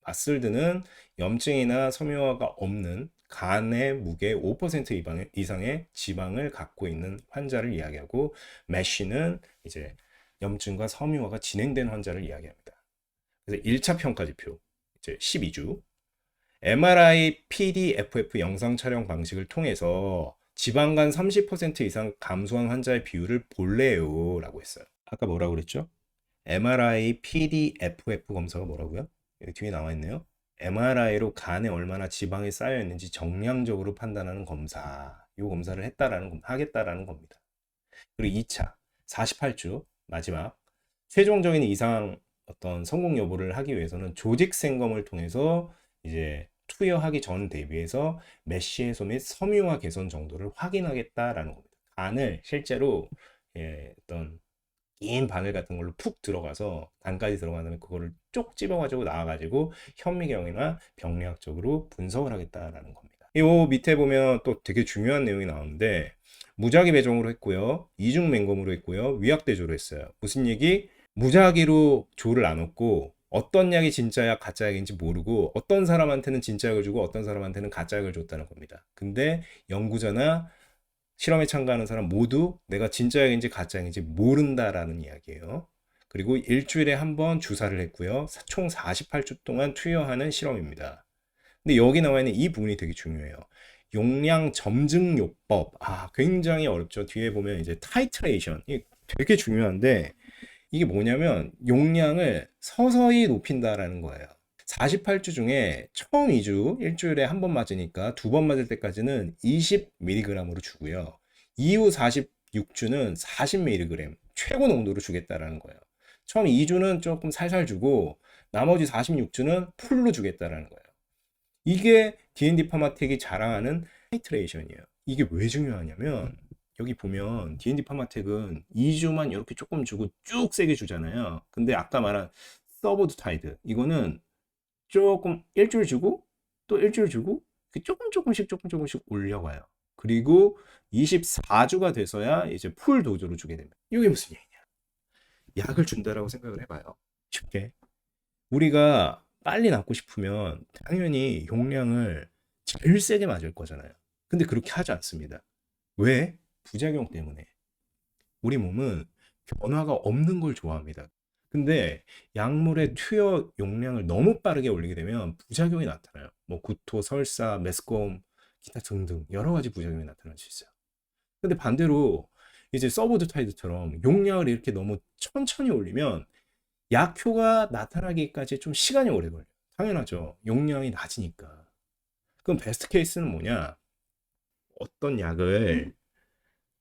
마슬드는 염증이나 섬유화가 없는 간의 무게 5% 이상의 지방을 갖고 있는 환자를 이야기하고 메쉬는 이제 염증과 섬유화가 진행된 환자를 이야기합니다. 그래서 1차 평가 지표 이제 12주 MRI PDFF 영상 촬영 방식을 통해서 지방간 30% 이상 감소한 환자의 비율을 볼래요 라고 했어요. 아까 뭐라고 그랬죠? MRI PDFF 검사가 뭐라고요? 여기 뒤에 나와 있네요. MRI로 간에 얼마나 지방이 쌓여 있는지 정량적으로 판단하는 검사. 이 검사를 하겠다라는 겁니다. 그리고 2차 48주 마지막 최종적인 이상 어떤 성공 여부를 하기 위해서는 조직 생검을 통해서 이제 투여하기 전 대비해서 메쉬 해소 및 섬유화 개선 정도를 확인하겠다라는 겁니다. 간을 실제로 어떤 긴 바늘 같은 걸로 푹 들어가서 간까지 들어간 다음에 그거를 쪽 집어가지고 나와가지고 현미경이나 병리학적으로 분석을 하겠다라는 겁니다. 이 밑에 보면 또 되게 중요한 내용이 나오는데 무작위 배정으로 했고요. 이중 맹검으로 했고요. 위약대조로 했어요. 무슨 얘기? 무작위로 조를 나눴고 어떤 약이 진짜 약, 가짜 약인지 모르고 어떤 사람한테는 진짜 약을 주고 어떤 사람한테는 가짜 약을 줬다는 겁니다. 근데 연구자나 실험에 참가하는 사람 모두 내가 진짜 약인지 가짜 약인지 모른다라는 이야기예요. 그리고 일주일에 한 번 주사를 했고요. 총 48주 동안 투여하는 실험입니다. 근데 여기 나와 있는 이 부분이 되게 중요해요. 용량 점증요법. 굉장히 어렵죠. 뒤에 보면 이제 타이트레이션. 이게 되게 중요한데 이게 뭐냐면 용량을 서서히 높인다라는 거예요. 48주 중에 처음 2주 일주일에 한 번 맞으니까 두 번 맞을 때까지는 20mg으로 주고요. 이후 46주는 40mg 최고 농도로 주겠다라는 거예요. 처음 2주는 조금 살살 주고 나머지 46주는 풀로 주겠다라는 거예요. 이게 D&D 파마텍이 자랑하는 타이트레이션이에요. 이게 왜 중요하냐면 여기 보면 D&D 파마텍은 2주만 이렇게 조금 주고 쭉 세게 주잖아요. 근데 아까 말한 서브드 타이드 이거는 조금 일주일 주고 또 일주일 주고 조금씩 올려가요. 그리고 24주가 돼서야 이제 풀 도조로 주게 됩니다. 이게 무슨 얘기냐? 약을 준다라고 생각을 해봐요. 쉽게. 우리가 빨리 낫고 싶으면 당연히 용량을 제일 세게 맞을 거잖아요. 근데 그렇게 하지 않습니다. 왜? 부작용 때문에. 우리 몸은 변화가 없는 걸 좋아합니다. 근데 약물의 투여 용량을 너무 빠르게 올리게 되면 부작용이 나타나요. 뭐 구토, 설사, 메스꺼움, 기타 등등 여러 가지 부작용이 나타날 수 있어요. 근데 반대로 이제 서브드타이드처럼 용량을 이렇게 너무 천천히 올리면 약효가 나타나기까지 좀 시간이 오래 걸려요. 당연하죠. 용량이 낮으니까. 그럼 베스트 케이스는 뭐냐? 어떤 약을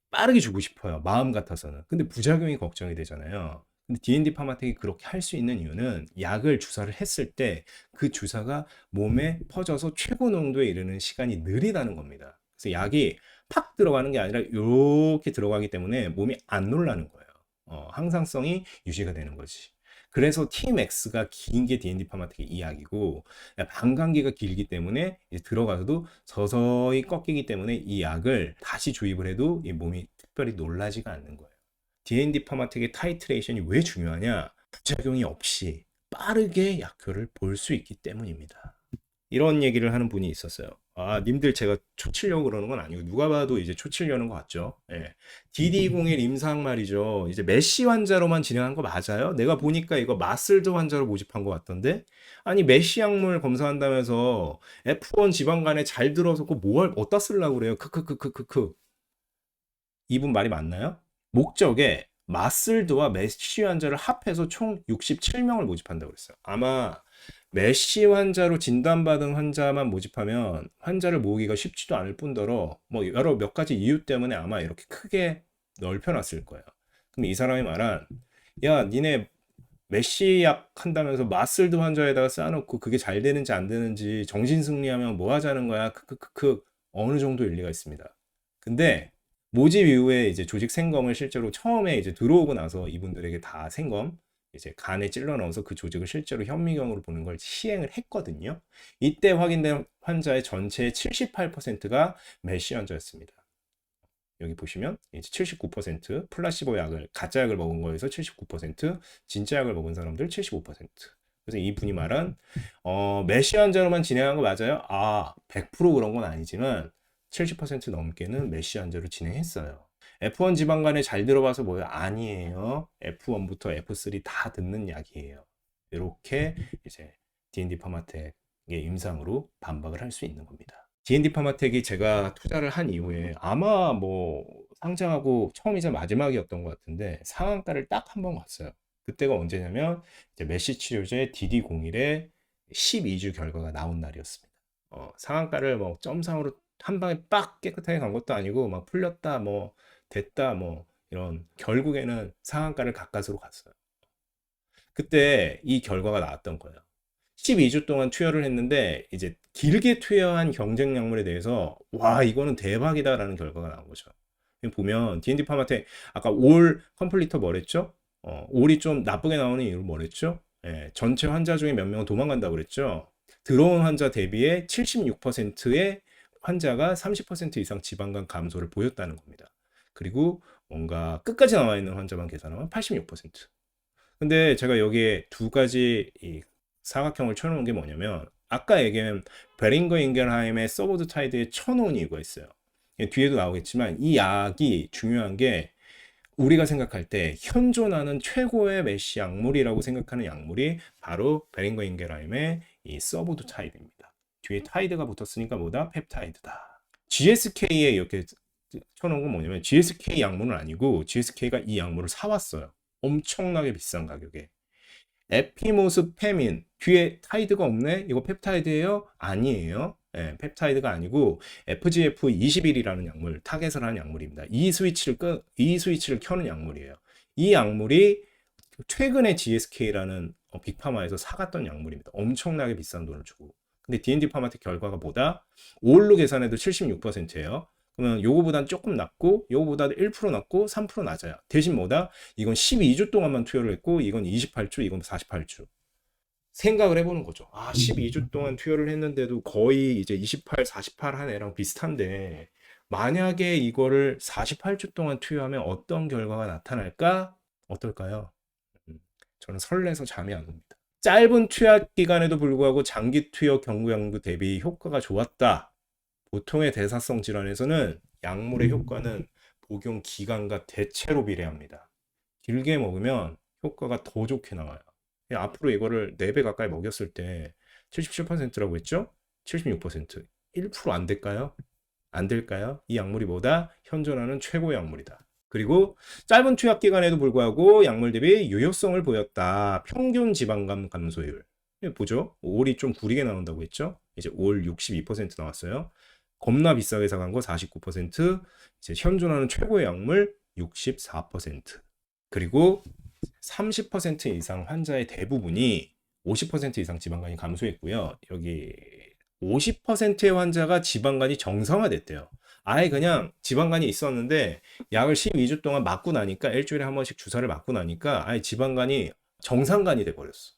빠르게 주고 싶어요. 마음 같아서는. 근데 부작용이 걱정이 되잖아요. 근데 D&D 파마텍이 그렇게 할 수 있는 이유는 약을 주사를 했을 때 그 주사가 몸에 퍼져서 최고 농도에 이르는 시간이 느리다는 겁니다. 그래서 약이 팍 들어가는 게 아니라 이렇게 들어가기 때문에 몸이 안 놀라는 거예요. 항상성이 유지가 되는 거지. 그래서 Tmax가 긴 게 D&D 파마텍의 이약이고 반감기가 길기 때문에 들어가서도 서서히 꺾이기 때문에 이 약을 다시 주입을 해도 이 몸이 특별히 놀라지가 않는 거예요. D&D 파마텍의 타이트레이션이 왜 중요하냐? 부작용이 없이 빠르게 약효를 볼 수 있기 때문입니다. 이런 얘기를 하는 분이 있었어요. 아, 님들 제가 초치려고 그러는 건 아니고 누가 봐도 이제 초치려는 것 같죠. 예. DD01 임상 말이죠. 이제 메시 환자로만 진행한 거 맞아요? 내가 보니까 이거 마슬드 환자로 모집한 것 같던데? 아니 메시 약물 검사한다면서 F1 지방간에 잘 들어서 뭘 어디다 쓰려고 그래요? 크크크크크크. 이분 말이 맞나요? 목적에 마슬드와 메시 환자를 합해서 총 67명을 모집한다고 그랬어요. 아마 메시 환자로 진단받은 환자만 모집하면 환자를 모으기가 쉽지도 않을 뿐더러 뭐 여러 몇 가지 이유 때문에 아마 이렇게 크게 넓혀놨을 거예요. 근데 이 사람이 말한 야 니네 메시 약 한다면서 마슬드 환자에다가 쌓아놓고 그게 잘 되는지 안 되는지 정신 승리하면 뭐 하자는 거야 크크크크 어느 정도 일리가 있습니다. 근데 모집 이후에 이제 조직 생검을 실제로 처음에 이제 들어오고 나서 이분들에게 다 생검 이제 간에 찔러 넣어서 그 조직을 실제로 현미경으로 보는 걸 시행을 했거든요. 이때 확인된 환자의 전체의 78%가 메시 환자였습니다. 여기 보시면 이제 79% 플라시보 약을 가짜 약을 먹은 거에서 79% 진짜 약을 먹은 사람들 75%. 그래서 이분이 말한 메시 환자로만 진행한 거 맞아요? 아, 100% 그런 건 아니지만 70% 넘게는 메시 환자로 진행했어요. F1 지방간에 잘 들어봐서 뭐예요? 아니에요. F1부터 F3 다 듣는 약이에요. 이렇게 이제 D&D 파마텍의 임상으로 반박을 할 수 있는 겁니다. D&D 파마텍이 제가 투자를 한 이후에 아마 뭐 상장하고 처음이자 마지막이었던 것 같은데 상한가를 딱 한 번 갔어요. 그때가 언제냐면 이제 메시 치료제 DD01의 12주 결과가 나온 날이었습니다. 상한가를 뭐 점상으로 한 방에 빡 깨끗하게 간 것도 아니고 막 풀렸다 뭐 됐다 뭐 이런 결국에는 상한가를 가까스로 갔어요. 그때 이 결과가 나왔던 거예요. 12주 동안 투여를 했는데 이제 길게 투여한 경쟁 약물에 대해서 와 이거는 대박이다라는 결과가 나온 거죠. 보면 D&D 파마텍 아까 올 컴플리터 뭐랬죠? 올이 좀 나쁘게 나오는 이유를 뭐랬죠? 예, 전체 환자 중에 몇 명은 도망간다고 그랬죠. 들어온 환자 대비에 76%의 환자가 30% 이상 지방간 감소를 보였다는 겁니다. 그리고 뭔가 끝까지 나와 있는 환자만 계산하면 86%. 근데 제가 여기에 두 가지 이 사각형을 쳐놓은 게 뭐냐면 아까 얘기한 베링거 인겔하임의 서보드 타이드에 쳐놓은 이유가 있어요. 뒤에도 나오겠지만 이 약이 중요한 게 우리가 생각할 때 현존하는 최고의 메시 약물이라고 생각하는 약물이 바로 베링거 인겔하임의 이 서보드 타이드입니다. 뒤에 타이드가 붙었으니까 뭐다? 펩타이드다. GSK에 이렇게 쳐놓은 건 뭐냐면 GSK 약물은 아니고 GSK가 이 약물을 사왔어요. 엄청나게 비싼 가격에. 에피모스 페민 뒤에 타이드가 없네? 이거 펩타이드예요? 아니에요. 예, 펩타이드가 아니고 FGF21이라는 약물, 타겟을 하는 약물입니다. 이 스위치를 켜는 약물이에요. 이 약물이 최근에 GSK라는 빅파마에서 사갔던 약물입니다. 엄청나게 비싼 돈을 주고. 근데 D&D 파마텍 결과가 뭐다? 올로 계산해도 76%예요. 그러면 요거보단 조금 낮고 요거보다 1% 낮고 3% 낮아요. 대신 뭐다? 이건 12주 동안만 투여를 했고 이건 28주, 이건 48주. 생각을 해보는 거죠. 아, 12주 동안 투여를 했는데도 거의 이제 28, 48 한 애랑 비슷한데 만약에 이거를 48주 동안 투여하면 어떤 결과가 나타날까? 어떨까요? 저는 설레서 잠이 안 옵니다. 짧은 투약 기간에도 불구하고 장기 투여 경구양부 대비 효과가 좋았다. 보통의 대사성 질환에서는 약물의 효과는 복용 기간과 대체로 비례합니다. 길게 먹으면 효과가 더 좋게 나와요. 앞으로 이거를 4배 가까이 먹였을 때 77%라고 했죠? 76%. 1%안 될까요? 안 될까요? 이 약물이 뭐다? 현존하는 최고의 약물이다. 그리고 짧은 투약 기간에도 불구하고 약물 대비 유효성을 보였다. 평균 지방감 감소율. 보죠? 올이 좀 구리게 나온다고 했죠? 이제 올 62% 나왔어요. 겁나 비싸게 사간 거 49%, 이제 현존하는 최고의 약물 64%. 그리고 30% 이상 환자의 대부분이 50% 이상 지방간이 감소했고요. 여기 50%의 환자가 지방간이 정상화됐대요. 아예 그냥 지방간이 있었는데 약을 12주 동안 맞고 나니까 일주일에 한 번씩 주사를 맞고 나니까 아예 지방간이 정상간이 돼버렸어.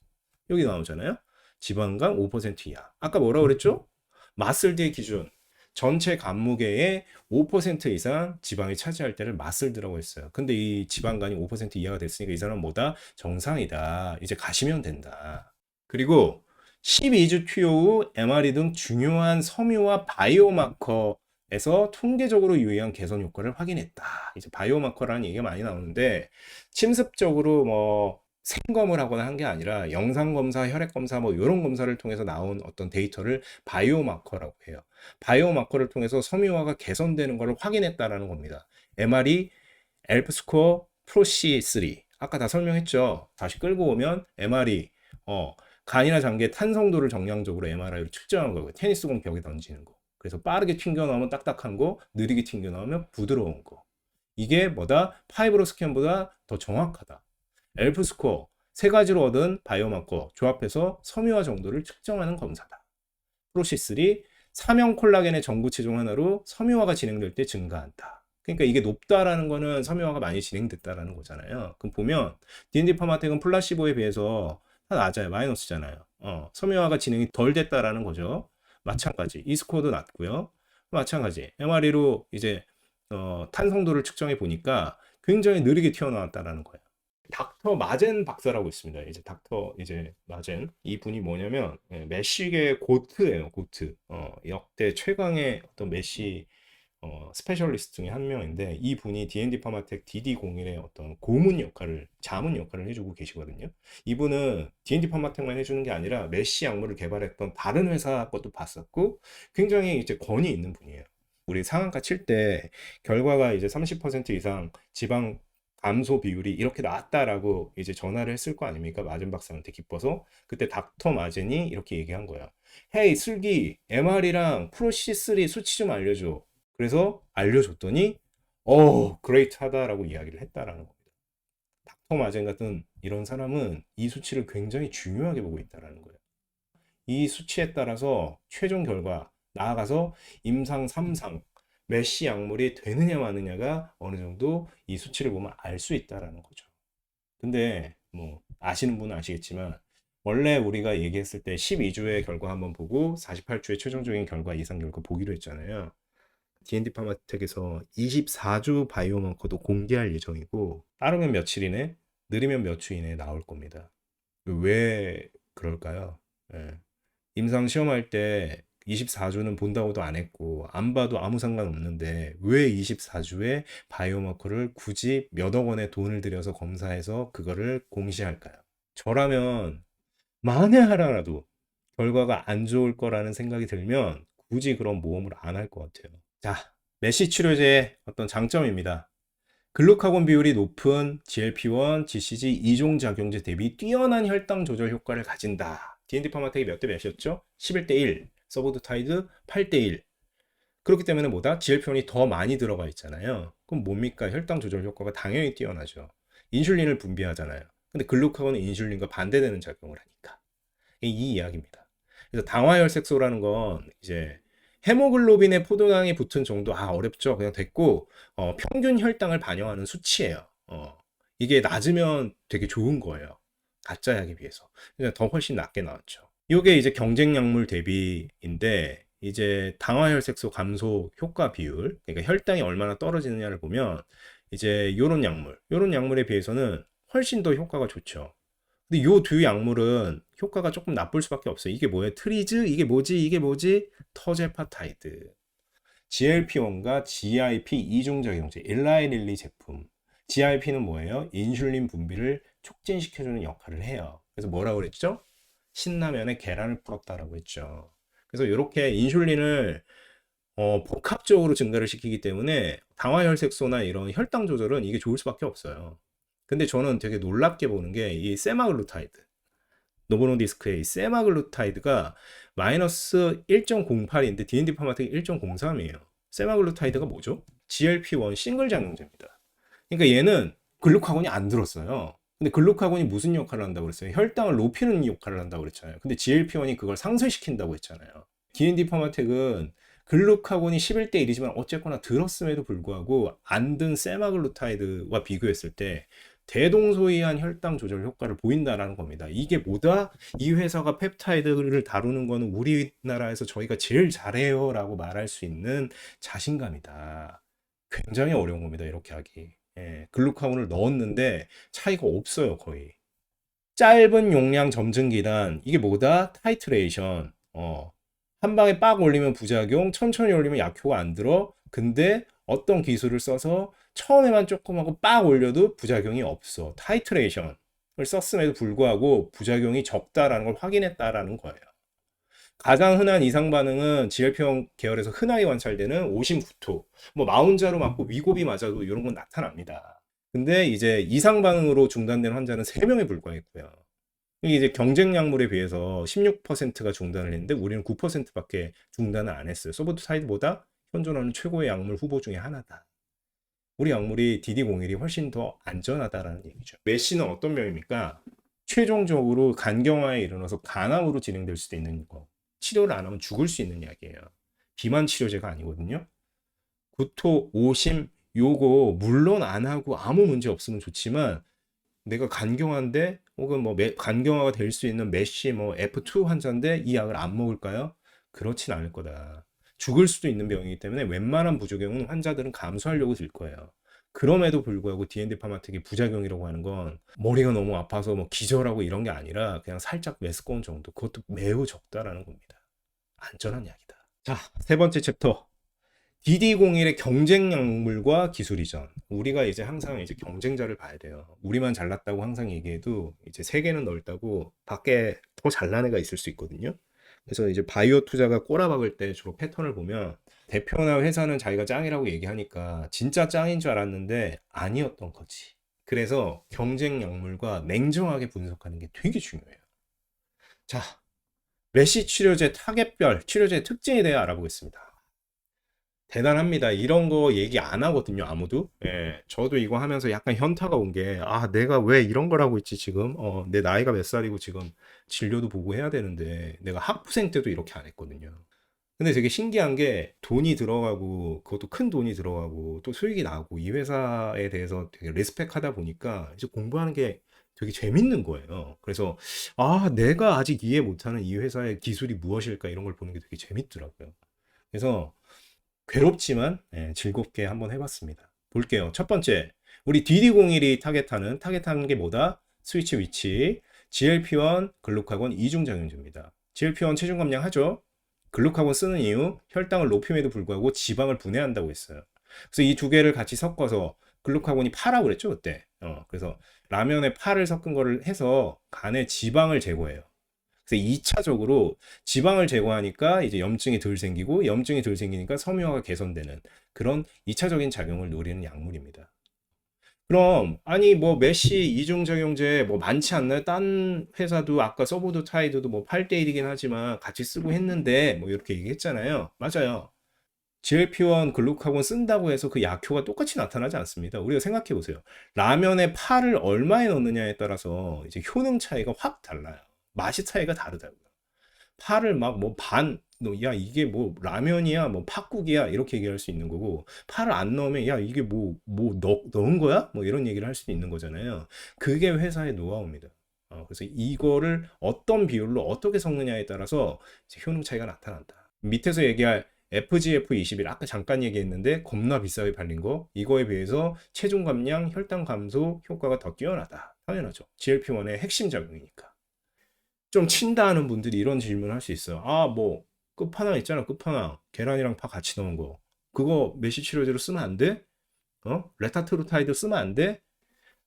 여기 나오잖아요. 지방간 5% 이하. 아까 뭐라 그랬죠? 마슬드의 기준. 전체 간무게의 5% 이상 지방이 차지할 때를 마슬드라고 했어요. 근데 이 지방간이 5% 이하가 됐으니까 이 사람은 뭐다? 정상이다. 이제 가시면 된다. 그리고 12주 투여 후 MRE 등 중요한 섬유와 바이오마커에서 통계적으로 유의한 개선 효과를 확인했다. 이제 바이오마커라는 얘기가 많이 나오는데 침습적으로 뭐 생검을 하거나 한 게 아니라 영상검사, 혈액검사 뭐 이런 검사를 통해서 나온 어떤 데이터를 바이오마커라고 해요. 바이오마커를 통해서 섬유화가 개선되는 것을 확인했다라는 겁니다. MRE, 엘프 스코어, 프로C3 아까 다 설명했죠. 다시 끌고 오면 MRE 간이나 장기의 탄성도를 정량적으로 MRI로 측정한 거고요. 테니스공 벽에 던지는 거. 그래서 빠르게 튕겨 나오면 딱딱한 거, 느리게 튕겨 나오면 부드러운 거. 이게 뭐다? 파이브로 스캔보다 더 정확하다. 엘프 스코어 세 가지로 얻은 바이오마커 조합해서 섬유화 정도를 측정하는 검사다. 프로시3 사명 콜라겐의 전구 체중 하나로 섬유화가 진행될 때 증가한다. 그러니까 이게 높다라는 거는 섬유화가 많이 진행됐다라는 거잖아요. 그럼 보면 D&D 파마텍은 플라시보에 비해서 다 낮아요. 마이너스잖아요. 섬유화가 진행이 덜 됐다라는 거죠. 마찬가지 이 스코어도 낮고요. 마찬가지 MRE로 이제 탄성도를 측정해 보니까 굉장히 느리게 튀어나왔다라는 거예요. 닥터 마젠 박사라고 있습니다. 이제 닥터 이제 마젠 이 분이 뭐냐면 메쉬계 고트예요. 고트. 역대 최강의 어떤 메쉬 스페셜리스트 중에 한 명인데 이 분이 D&D 파마텍 DD01의 어떤 고문 역할을 자문 역할을 해주고 계시거든요. 이분은 D&D 파마텍만 해주는 게 아니라 메쉬 약물을 개발했던 다른 회사 것도 봤었고 굉장히 이제 권위 있는 분이에요. 우리 상한가 칠 때 결과가 이제 30% 이상 지방 감소 비율이 이렇게 나왔다라고 이제 전화를 했을 거 아닙니까? 마젠 박사한테 기뻐서 그때 닥터 마젠이 이렇게 얘기한 거야. 헤이 슬기 MR이랑 프로C3 수치 좀 알려줘. 그래서 알려줬더니 그레이트 하다라고 이야기를 했다라는 겁니다. 닥터 마젠 같은 이런 사람은 이 수치를 굉장히 중요하게 보고 있다라는 거예요. 이 수치에 따라서 최종 결과 나아가서 임상 3상 메쉬 약물이 되느냐 마느냐가 어느 정도 이 수치를 보면 알 수 있다라는 거죠. 근데 뭐 아시는 분은 아시겠지만 원래 우리가 얘기했을 때 12주의 결과 한번 보고 48주의 최종적인 결과 이상 결과 보기로 했잖아요. D&D 파마텍에서 24주 바이오마커도 공개할 예정이고 빠르면 며칠 이내, 느리면 몇 주 이내에 나올 겁니다. 왜 그럴까요? 임상 시험할 때 24주는 본다고도 안 했고 안 봐도 아무 상관없는데 왜 24주에 바이오마커를 굳이 몇억 원의 돈을 들여서 검사해서 그거를 공시할까요? 저라면 만에 하나라도 결과가 안 좋을 거라는 생각이 들면 굳이 그런 모험을 안 할 것 같아요. 자, 메쉬 치료제의 어떤 장점입니다. 글루카곤 비율이 높은 GLP-1, GCG 2종 작용제 대비 뛰어난 혈당 조절 효과를 가진다. D&D 파마텍이 몇 대 몇이었죠? 11대 1, 서브드타이드 8대 1. 그렇기 때문에 뭐다? GLP-1이 더 많이 들어가 있잖아요. 그럼 뭡니까? 혈당 조절 효과가 당연히 뛰어나죠. 인슐린을 분비하잖아요. 근데 글루카곤은 인슐린과 반대되는 작용을 하니까. 이 이야기입니다. 그래서 당화혈색소라는 건 이제 헤모글로빈에 포도당이 붙은 정도, 어렵죠. 그냥 됐고, 평균 혈당을 반영하는 수치예요. 이게 낮으면 되게 좋은 거예요. 가짜 약에 비해서. 그냥 더 훨씬 낮게 나왔죠. 이게 이제 경쟁 약물 대비인데, 이제 당화혈색소 감소 효과 비율, 그러니까 혈당이 얼마나 떨어지느냐를 보면, 이제 요런 약물에 비해서는 훨씬 더 효과가 좋죠. 근데 요 두 약물은 효과가 조금 나쁠 수밖에 없어요. 이게 뭐예요? 트리즈? 이게 뭐지? 터제파타이드. GLP-1과 GIP 이중작용제, 일라이릴리 제품. GIP는 뭐예요? 인슐린 분비를 촉진시켜주는 역할을 해요. 그래서 뭐라고 그랬죠? 신라면에 계란을 풀었다라고 했죠. 그래서 이렇게 인슐린을 복합적으로 증가를 시키기 때문에 당화혈색소나 이런 혈당 조절은 이게 좋을 수밖에 없어요. 근데 저는 되게 놀랍게 보는 게 이 세마글루타이드, 노보노디스크의 이 세마글루타이드가 마이너스 1.08인데 D&D 파마텍이 1.03이에요. 세마글루타이드가 뭐죠? GLP-1 싱글 작용제입니다. 그러니까 얘는 글루카곤이 안 들었어요. 근데 글루카곤이 무슨 역할을 한다고 그랬어요? 혈당을 높이는 역할을 한다고 그랬잖아요. 근데 GLP-1이 그걸 상쇄시킨다고 했잖아요. D&D 파마텍은 글루카곤이 11대 1이지만 어쨌거나 들었음에도 불구하고 안 든 세마글루타이드와 비교했을 때 대동소이한 혈당 조절 효과를 보인다라는 겁니다. 이게 뭐다? 이 회사가 펩타이드를 다루는 거는 우리나라에서 저희가 제일 잘해요 라고 말할 수 있는 자신감이다. 굉장히 어려운 겁니다. 이렇게 하기. 예, 글루카곤을 넣었는데 차이가 없어요. 거의. 짧은 용량 점증 기간, 이게 뭐다? 타이트레이션. 한 방에 빡 올리면 부작용, 천천히 올리면 약효가 안 들어. 근데 어떤 기술을 써서 처음에만 조금 하고 빡 올려도 부작용이 없어. 타이트레이션을 썼음에도 불구하고 부작용이 적다라는 걸 확인했다라는 거예요. 가장 흔한 이상 반응은 GLP-1 계열에서 흔하게 관찰되는 오심구토, 뭐 마운자로 맞고 위고비 맞아도 이런 건 나타납니다. 근데 이제 이상 반응으로 중단된 환자는 3명에 불과했고요. 이게 이제 경쟁 약물에 비해서 16%가 중단을 했는데 우리는 9%밖에 중단을 안 했어요. 소보트사이드보다 현존하는 최고의 약물 후보 중에 하나다. 우리 약물이 DD01이 훨씬 더 안전하다라는 얘기죠. 메시는 어떤 병입니까? 최종적으로 간경화에 이르러서 간암으로 진행될 수도 있는 거. 치료를 안 하면 죽을 수 있는 약이에요. 비만 치료제가 아니거든요. 구토, 오심, 요거 물론 안 하고 아무 문제 없으면 좋지만 내가 간경화인데 혹은 뭐 간경화가 될 수 있는 메시 뭐 F2 환자인데 이 약을 안 먹을까요? 그렇진 않을 거다. 죽을 수도 있는 병이기 때문에 웬만한 부작용은 환자들은 감수하려고 들 거예요. 그럼에도 불구하고 D&D 파마텍의 부작용이라고 하는 건 머리가 너무 아파서 뭐 기절하고 이런 게 아니라 그냥 살짝 메스꺼운 정도. 그것도 매우 적다라는 겁니다. 안전한 약이다. 자, 세 번째 챕터. DD01의 경쟁 약물과 기술 이전. 우리가 이제 항상 이제 경쟁자를 봐야 돼요. 우리만 잘났다고 항상 얘기해도 이제 세계는 넓다고 밖에 더 잘난 애가 있을 수 있거든요. 그래서 이제 바이오 투자가 꼬라박을 때 주로 패턴을 보면 대표나 회사는 자기가 짱이라고 얘기하니까 진짜 짱인 줄 알았는데 아니었던 거지. 그래서 경쟁 약물과 냉정하게 분석하는 게 되게 중요해요. 자, 메시 치료제 타겟별 치료제의 특징에 대해 알아보겠습니다. 대단합니다. 이런 거 얘기 안 하거든요, 아무도. 예, 저도 이거 하면서 약간 현타가 온 게, 내가 왜 이런 걸 하고 있지, 지금? 내 나이가 몇 살이고 지금 진료도 보고 해야 되는데, 내가 학부생 때도 이렇게 안 했거든요. 근데 되게 신기한 게 돈이 들어가고, 그것도 큰 돈이 들어가고, 또 수익이 나고, 이 회사에 대해서 되게 리스펙 하다 보니까 이제 공부하는 게 되게 재밌는 거예요. 그래서, 내가 아직 이해 못하는 이 회사의 기술이 무엇일까, 이런 걸 보는 게 되게 재밌더라고요. 그래서, 괴롭지만 즐겁게 한번 해봤습니다. 볼게요. 첫 번째, 우리 DD01이 타겟하는 게 뭐다? 스위치 위치, GLP-1, 글루카곤 이중작용제입니다. GLP-1 체중 감량하죠? 글루카곤 쓰는 이유, 혈당을 높임에도 불구하고 지방을 분해한다고 했어요. 그래서 이 두 개를 같이 섞어서 글루카곤이 파라고 그랬죠, 그때. 그래서 라면에 파를 섞은 거를 해서 간에 지방을 제거해요. 그래서 2차적으로 지방을 제거하니까 이제 염증이 덜 생기고 염증이 덜 생기니까 섬유화가 개선되는 그런 2차적인 작용을 노리는 약물입니다. 그럼 아니 뭐 메시 이중작용제 뭐 많지 않나요? 딴 회사도 아까 서보드타이드도 뭐 8대 1이긴 하지만 같이 쓰고 했는데 뭐 이렇게 얘기했잖아요. 맞아요. GLP-1 글루카곤 쓴다고 해서 그 약효가 똑같이 나타나지 않습니다. 우리가 생각해 보세요. 라면에 파를 얼마에 넣느냐에 따라서 이제 효능 차이가 확 달라요. 맛이 차이가 다르다고요. 파를 막 뭐 야, 이게 뭐 라면이야, 뭐 팥국이야, 이렇게 얘기할 수 있는 거고, 파를 안 넣으면, 야, 이게 넣은 거야? 뭐 이런 얘기를 할 수도 있는 거잖아요. 그게 회사의 노하우입니다. 그래서 이거를 어떤 비율로 어떻게 섞느냐에 따라서 이제 효능 차이가 나타난다. 밑에서 얘기할 FGF21, 아까 잠깐 얘기했는데 겁나 비싸게 팔린 거, 이거에 비해서 체중 감량, 혈당 감소 효과가 더 뛰어나다. 당연하죠. GLP-1의 핵심 작용이니까. 좀 친다 하는 분들이 이런 질문을 할 수 있어요. 뭐 끝판왕 있잖아, 끝판왕. 계란이랑 파 같이 넣은 거. 그거 메시 치료제로 쓰면 안 돼? 레타트로타이드 쓰면 안 돼?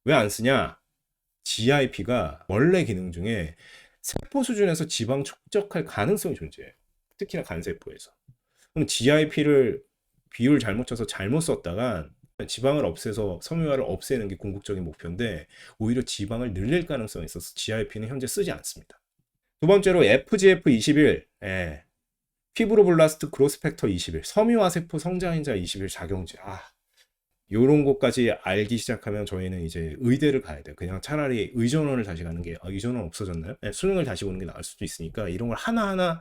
왜 안 쓰냐? GIP가 원래 기능 중에 세포 수준에서 지방 축적할 가능성이 존재해요. 특히나 간세포에서. 그럼 GIP를 비율 잘못 쳐서 잘못 썼다간 지방을 없애서 섬유화를 없애는 게 궁극적인 목표인데 오히려 지방을 늘릴 가능성이 있어서 GIP는 현재 쓰지 않습니다. 두 번째로 FGF21, 피브로블라스트 그로스 팩터 21, 섬유화 세포 성장인자 21 작용제. 요런 것까지 알기 시작하면 저희는 이제 의대를 가야 돼요. 그냥 차라리 의전원을 다시 가는 게, 의전원 없어졌나요? 수능을 다시 보는 게 나을 수도 있으니까 이런 걸 하나하나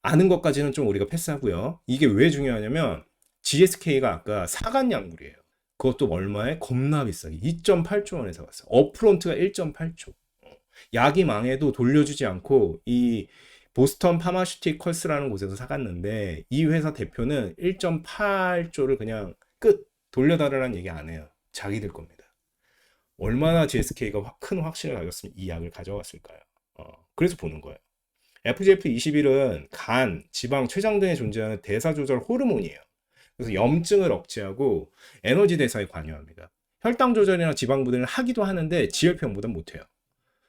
아는 것까지는 좀 우리가 패스하고요. 이게 왜 중요하냐면 GSK가 아까 사간 약물이에요. 그것도 얼마에? 겁나 비싸게 2.8조 원에 사갔어요. 업프론트가 1.8조. 약이 망해도 돌려주지 않고 이 보스턴 파마슈티컬스라는 곳에서 사갔는데 이 회사 대표는 1.8조를 그냥 끝 돌려달라는 얘기 안 해요. 자기들 겁니다. 얼마나 GSK가 큰 확신을 가졌으면 이 약을 가져갔을까요? 그래서 보는 거예요. FGF21은 간, 지방, 췌장 등에 존재하는 대사조절 호르몬이에요. 그래서 염증을 억제하고 에너지 대사에 관여합니다. 혈당 조절이나 지방 분해를 하기도 하는데 GLP-1보다 못해요.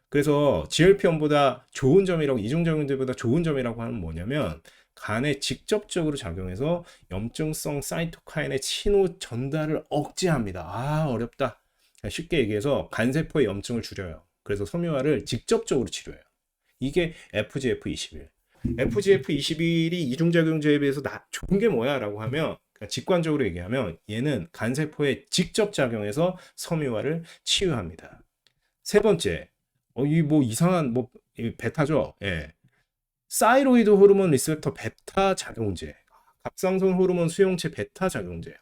그래서 GLP-1보다 좋은 점이라고, 이중작용제보다 좋은 점이라고 하는 뭐냐면 간에 직접적으로 작용해서 염증성 사이토카인의 신호 전달을 억제합니다. 어렵다. 쉽게 얘기해서 간세포의 염증을 줄여요. 그래서 섬유화를 직접적으로 치료해요. 이게 FGF21. FGF21이 이중작용제에 비해서 좋은 게 뭐야? 라고 하면, 직관적으로 얘기하면 얘는 간세포에 직접 작용해서 섬유화를 치유합니다. 세 번째, 이상한, 베타죠? 사이로이드 호르몬 리셉터 베타 작용제. 갑상선 호르몬 수용체 베타 작용제.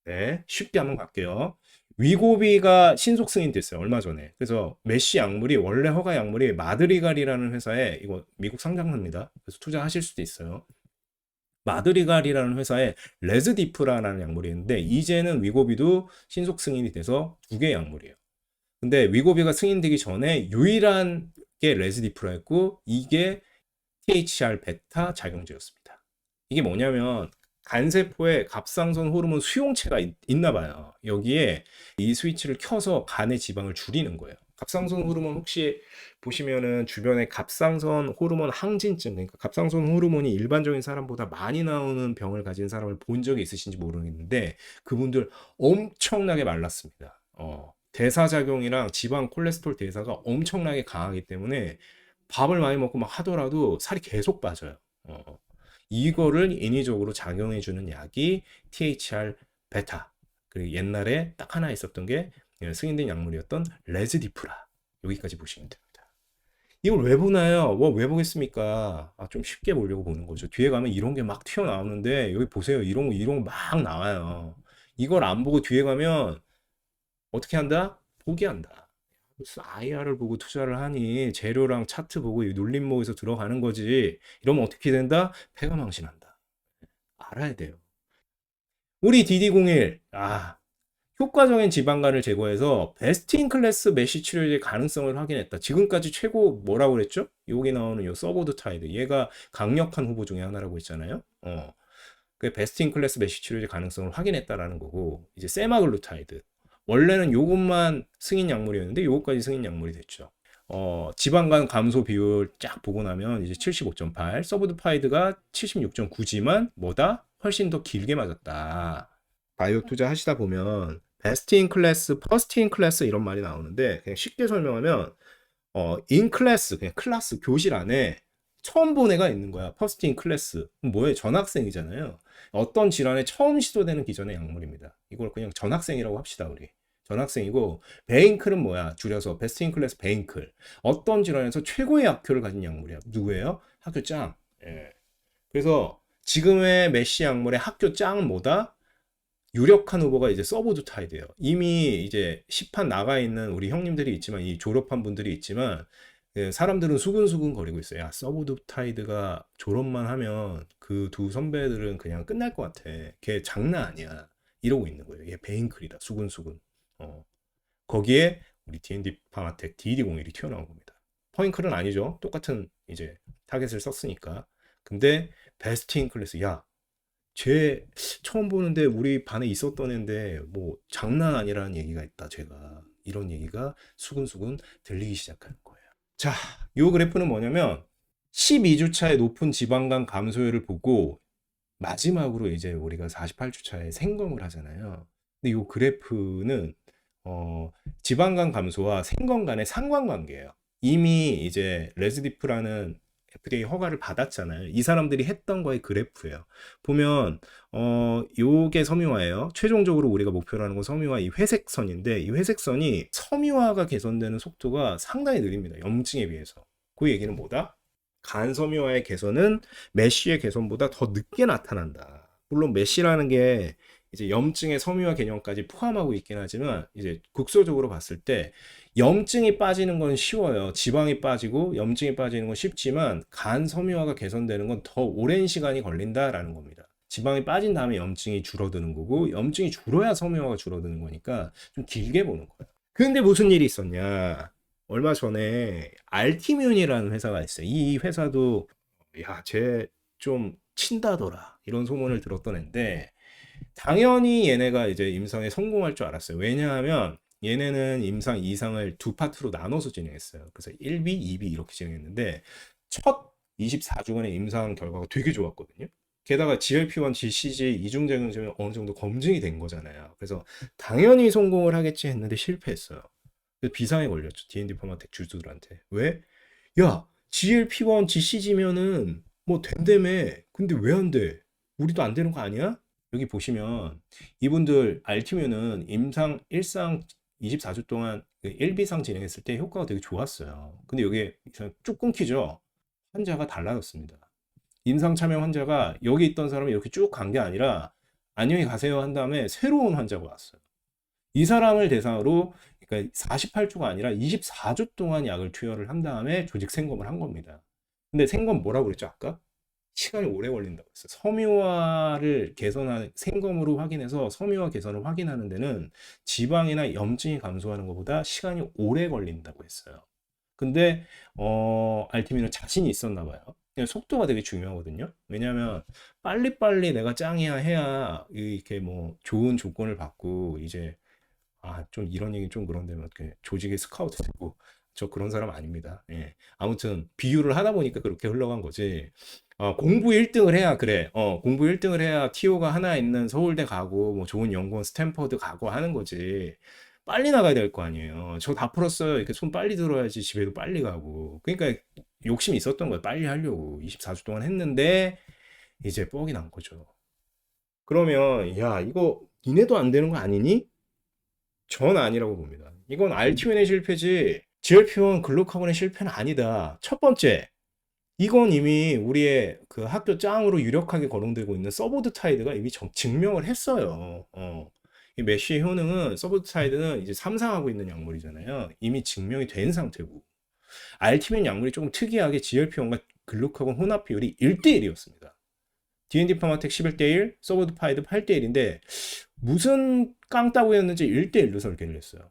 네, 쉽게 한번 갈게요. 위고비가 신속 승인됐어요. 얼마 전에. 그래서 메시 약물이, 원래 허가 약물이 마드리갈이라는 회사에, 이거 미국 상장합니다. 그래서 투자하실 수도 있어요. 마드리갈이라는 회사에 레즈디프라라는 약물이 있는데 이제는 위고비도 신속 승인이 돼서 2개 약물이에요. 근데 위고비가 승인되기 전에 유일한 게 레즈디프라였고 이게 THR 베타 작용제였습니다. 이게 뭐냐면 간세포에 갑상선 호르몬 수용체가 있나 봐요. 여기에 이 스위치를 켜서 간의 지방을 줄이는 거예요. 갑상선 호르몬 혹시 보시면은 주변에 갑상선 호르몬 항진증, 그러니까 갑상선 호르몬이 일반적인 사람보다 많이 나오는 병을 가진 사람을 본 적이 있으신지 모르겠는데 그분들 엄청나게 말랐습니다. 대사작용이랑 지방 콜레스테롤 대사가 엄청나게 강하기 때문에 밥을 많이 먹고 막 하더라도 살이 계속 빠져요. 이거를 인위적으로 작용해주는 약이 THR 베타. 그리고 옛날에 딱 하나 있었던 게 승인된 약물이었던 레즈디프라. 여기까지 보시면 됩니다. 이걸 왜 보나요? 왜 보겠습니까? 좀 쉽게 보려고 보는 거죠. 뒤에 가면 이런 게 막 튀어나오는데 여기 보세요. 이런 거 막 나와요. 이걸 안 보고 뒤에 가면 어떻게 한다? 포기한다. IR을 보고 투자를 하니 재료랑 차트 보고 눌림목에서 들어가는 거지. 이러면 어떻게 된다? 패가 망신한다. 알아야 돼요. 우리 DD01 효과적인 지방간을 제거해서 베스트 인 클래스 메시 치료제의 가능성을 확인했다. 지금까지 최고 뭐라고 그랬죠? 여기 나오는 요 서보드타이드. 얘가 강력한 후보 중에 하나라고 했잖아요. 그 베스트 인 클래스 메시 치료제 가능성을 확인했다라는 거고 이제 세마글루타이드. 원래는 요것만 승인 약물이었는데 요것까지 승인 약물이 됐죠. 지방간 감소 비율 쫙 보고 나면 이제 75.8, 서브드파이드가 76.9지만 뭐다? 훨씬 더 길게 맞았다. 바이오 투자 하시다 보면 베스트 인 클래스, 퍼스트 인 클래스 이런 말이 나오는데 그냥 쉽게 설명하면 인 클래스, 그냥 클래스 교실 안에 처음 본 애가 있는 거야. 퍼스트 인 클래스. 뭐예요? 전학생이잖아요. 어떤 질환에 처음 시도되는 기전의 약물입니다. 이걸 그냥 전학생이라고 합시다, 우리. 전학생이고, 베인클은 뭐야? 줄여서 베스트 인 클래스 베인클. 어떤 질환에서 최고의 약효를 가진 약물이야. 누구예요? 학교 짱. 예. 그래서 지금의 메시 약물의 학교 짱은 뭐다? 유력한 후보가 이제 서브두타이드예요. 이미 이제 시판 나가 있는 우리 형님들이 있지만, 이 졸업한 분들이 있지만, 사람들은 수근수근 거리고 있어요. 야, 서브두타이드가 졸업만 하면 그 두 선배들은 그냥 끝날 것 같아. 걔 장난 아니야. 이러고 있는 거예요. 얘 베인클이다. 수근수근. 거기에 우리 D&D 파마텍 DD01이 튀어나온 겁니다. 퍼인클은 아니죠. 똑같은 이제 타겟을 썼으니까. 근데 베스트 인 클래스, 야, 쟤 처음 보는데 우리 반에 있었던 애인데 뭐 장난 아니라는 얘기가 있다. 제가 이런 얘기가 수근수근 들리기 시작하는 거예요. 자, 요 그래프는 뭐냐면 12주차의 높은 지방간 감소율을 보고 마지막으로 이제 우리가 48주차에 생검을 하잖아요. 근데 요 그래프는 지방간 감소와 생검 간의 상관관계예요. 이미 이제 레즈디프라는 FDA 허가를 받았잖아요. 이 사람들이 했던 거의 그래프예요. 보면 요게 섬유화예요. 최종적으로 우리가 목표로 하는 건 섬유화, 이 회색선인데, 이 회색선이 섬유화가 개선되는 속도가 상당히 느립니다. 염증에 비해서. 그 얘기는 뭐다? 간 섬유화의 개선은 메쉬의 개선보다 더 늦게 나타난다. 물론 메쉬라는 게 이제 염증의 섬유화 개념까지 포함하고 있긴 하지만, 이제 국소적으로 봤을 때 염증이 빠지는 건 쉬워요. 지방이 빠지고 염증이 빠지는 건 쉽지만, 간 섬유화가 개선되는 건 더 오랜 시간이 걸린다라는 겁니다. 지방이 빠진 다음에 염증이 줄어드는 거고, 염증이 줄어야 섬유화가 줄어드는 거니까 좀 길게 보는 거예요. 근데 무슨 일이 있었냐? 얼마 전에 알티뮴이라는 회사가 있어요. 이 회사도 야, 쟤 좀 친다더라, 이런 소문을 들었던 애인데, 당연히 얘네가 이제 임상에 성공할 줄 알았어요. 왜냐하면 얘네는 임상 2상을 두 파트로 나눠서 진행했어요. 그래서 1B, 2B 이렇게 진행했는데, 첫 24주간의 임상 결과가 되게 좋았거든요. 게다가 GLP-1, GCG 이중작용이 어느 정도 검증이 된 거잖아요. 그래서 당연히 성공을 하겠지 했는데 실패했어요. 비상에 걸렸죠. D&D 파마텍 주주들한테. 왜? 야, GLP-1, GCG면은 뭐 된다며. 근데 왜 안 돼? 우리도 안 되는 거 아니야? 여기 보시면 이분들 알티뮤는 임상 1상 24주 동안 1비상 진행했을 때 효과가 되게 좋았어요. 근데 여기에 쭉 끊기죠. 환자가 달라졌습니다. 임상 참여 환자가 여기 있던 사람이 이렇게 쭉 간 게 아니라 안녕히 가세요 한 다음에 새로운 환자가 왔어요. 이 사람을 대상으로, 그러니까 48주가 아니라 24주 동안 약을 투여를 한 다음에 조직 생검을 한 겁니다. 근데 생검 뭐라고 그랬죠 아까? 시간이 오래 걸린다고 했어요. 섬유화를 개선하는, 생검으로 확인해서 섬유화 개선을 확인하는 데는 지방이나 염증이 감소하는 것보다 시간이 오래 걸린다고 했어요. 근데 알티미는 자신이 있었나 봐요. 속도가 되게 중요하거든요. 왜냐하면 빨리빨리 내가 짱이야 해야 이렇게 뭐 좋은 조건을 받고, 이제 좀 이런 얘기 좀 그런데 막 조직에 스카우트 되고, 저 그런 사람 아닙니다. 예. 아무튼 비유를 하다 보니까 그렇게 흘러간 거지. 공부 1등을 해야 그래. 공부 1등을 해야 TO가 하나 있는 서울대 가고 뭐 좋은 연구원 스탠퍼드 가고 하는 거지. 빨리 나가야 될 거 아니에요. 저 다 풀었어요. 이렇게 손 빨리 들어야지 집에도 빨리 가고. 그러니까 욕심이 있었던 거예요. 빨리 하려고 24주 동안 했는데 이제 뻑이 난 거죠. 그러면 야, 이거 니네도 안 되는 거 아니니? 전 아니라고 봅니다. 이건 RTON의 실패지 GLP-1 글루카곤의 실패는 아니다. 첫 번째, 이건 이미 우리의 그 학교 짱으로 유력하게 거론되고 있는 서보드타이드가 이미 증명을 했어요. 이 메쉬의 효능은, 서보드타이드는 이제 삼상하고 있는 약물이잖아요. 이미 증명이 된 상태고, 알티민 약물이 조금 특이하게 GLP-1과 글루카곤 혼합 비율이 1대1이었습니다. D&D 파마텍 11대1, 서보드타이드 8대1인데 무슨 깡따구였는지 1대1로 설계를 했어요.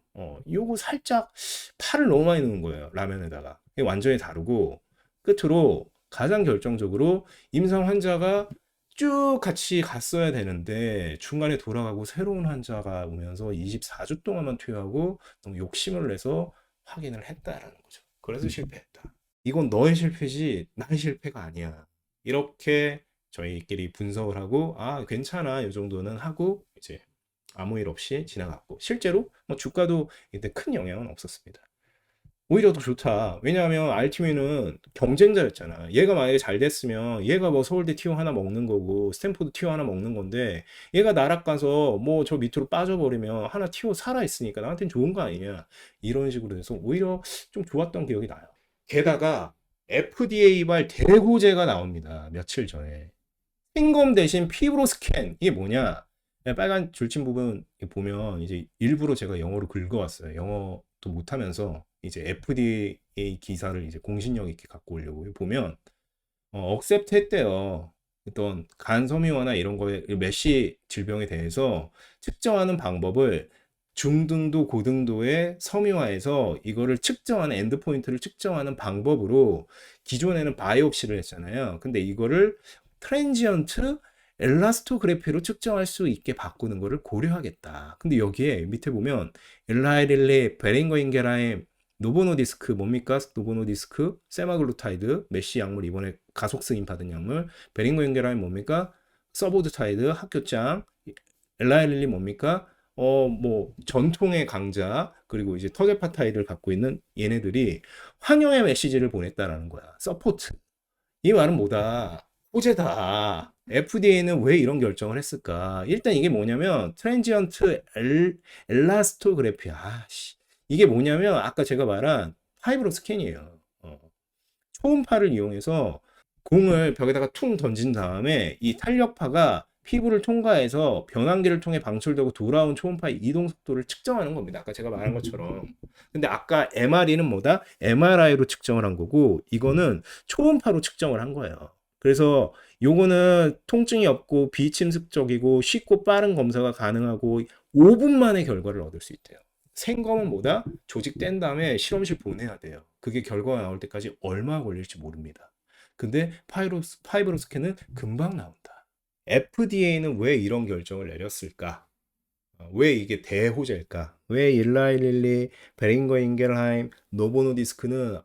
요거 살짝 파를 너무 많이 넣은 거예요. 라면에다가. 완전히 다르고, 끝으로 가장 결정적으로 임상 환자가 쭉 같이 갔어야 되는데 중간에 돌아가고 새로운 환자가 오면서 24주 동안만 투여하고 너무 욕심을 내서 확인을 했다라는 거죠. 그래서 실패했다. 이건 너의 실패지 나의 실패가 아니야. 이렇게 저희끼리 분석을 하고, 괜찮아, 이 정도는 하고 이제 아무 일 없이 지나갔고, 실제로 뭐 주가도 이때 큰 영향은 없었습니다. 오히려 더 좋다. 왜냐하면 알티미는 경쟁자였잖아. 얘가 만약에 잘 됐으면 얘가 뭐 서울대 티오 하나 먹는 거고 스탠포드 티오 하나 먹는 건데 얘가 나락 가서 뭐 저 밑으로 빠져버리면 하나 티오 살아 있으니까 나한테는 좋은 거 아니냐. 이런 식으로 해서 오히려 좀 좋았던 기억이 나요. 게다가 FDA 발 대호재가 나옵니다. 며칠 전에. 생검 대신 피부로 스캔. 이게 뭐냐? 빨간 줄친 부분 보면 이제 일부러 제가 영어로 긁어왔어요. 영어도 못하면서 이제 FDA 기사를 이제 공신력 있게 갖고 오려고 보면 억셉트 했대요. 어떤 간섬유화나 이런 거에 메쉬 질병에 대해서 측정하는 방법을 중등도 고등도의 섬유화해서 이거를 측정하는 엔드포인트를 측정하는 방법으로 기존에는 바이옵시를 했잖아요. 근데 이거를 트랜지언트 엘라스토그래피로 측정할 수 있게 바꾸는 거를 고려하겠다. 근데 여기에 밑에 보면 엘라이릴리 베링거인게라임 노보노디스크 뭡니까? 노보노디스크, 세마글루타이드, 메쉬 약물 이번에 가속 승인 받은 약물, 베링거인게라임 뭡니까? 서보드타이드, 학교장, 엘라일리 뭡니까? 뭐 전통의 강자 그리고 이제 터제파타이드를 갖고 있는 얘네들이 환영의 메시지를 보냈다라는 거야. 서포트. 이 말은 뭐다? 호재다. FDA는 왜 이런 결정을 했을까? 일단 이게 뭐냐면 트랜지언트 엘라스토그래피. 씨. 이게 뭐냐면 아까 제가 말한 파이브로 스캔이에요. 초음파를 이용해서 공을 벽에다가 퉁 던진 다음에 이 탄력파가 피부를 통과해서 변환기를 통해 방출되고 돌아온 초음파의 이동 속도를 측정하는 겁니다. 아까 제가 말한 것처럼. 근데 아까 MRI는 뭐다? MRI로 측정을 한 거고 이거는 초음파로 측정을 한 거예요. 그래서 요거는 통증이 없고 비침습적이고 쉽고 빠른 검사가 가능하고 5분 만에 결과를 얻을 수 있대요. 생검은 뭐다? 조직 뗀 다음에 실험실 보내야 돼요. 그게 결과가 나올 때까지 얼마 걸릴지 모릅니다. 근데 파이브로 스캔은 금방 나온다. FDA는 왜 이런 결정을 내렸을까? 왜 이게 대호재일까? 왜 일라이릴리, 베링거 인겔하임, 노보노디스크는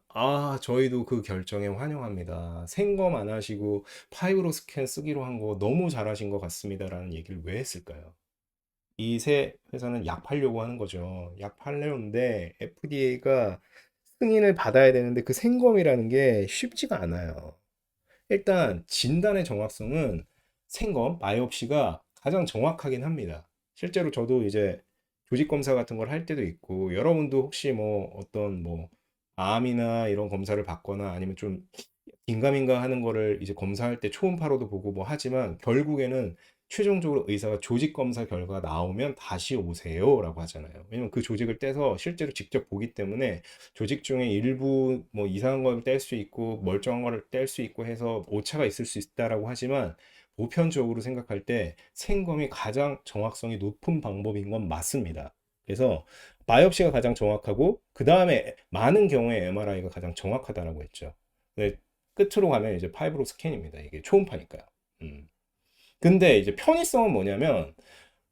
저희도 그 결정에 환영합니다. 생검 안 하시고 파이브로 스캔 쓰기로 한 거 너무 잘하신 것 같습니다라는 얘기를 왜 했을까요? 이 세 회사는 약 팔려고 하는 거죠. 약 팔려는데 FDA가 승인을 받아야 되는데 그 생검이라는 게 쉽지가 않아요. 일단 진단의 정확성은 생검, 바이옵시가 가장 정확하긴 합니다. 실제로 저도 이제 조직 검사 같은 걸 할 때도 있고 여러분도 혹시 뭐 어떤 뭐 암이나 이런 검사를 받거나 아니면 좀 긴가민가 하는 거를 이제 검사할 때 초음파로도 보고 뭐 하지만 결국에는 최종적으로 의사가 조직 검사 결과가 나오면 다시 오세요라고 하잖아요. 왜냐면 그 조직을 떼서 실제로 직접 보기 때문에 조직 중에 일부 뭐 이상한 걸 뗄 수 있고 멀쩡한 거를 뗄 수 있고 해서 오차가 있을 수 있다라고 하지만 보편적으로 생각할 때 생검이 가장 정확성이 높은 방법인 건 맞습니다. 그래서 바이옵시가 가장 정확하고 그 다음에 많은 경우에 MRI가 가장 정확하다라고 했죠. 네, 끝으로 가면 이제 파이브로 스캔입니다. 이게 초음파니까요. 음. 근데 이제 편의성은 뭐냐면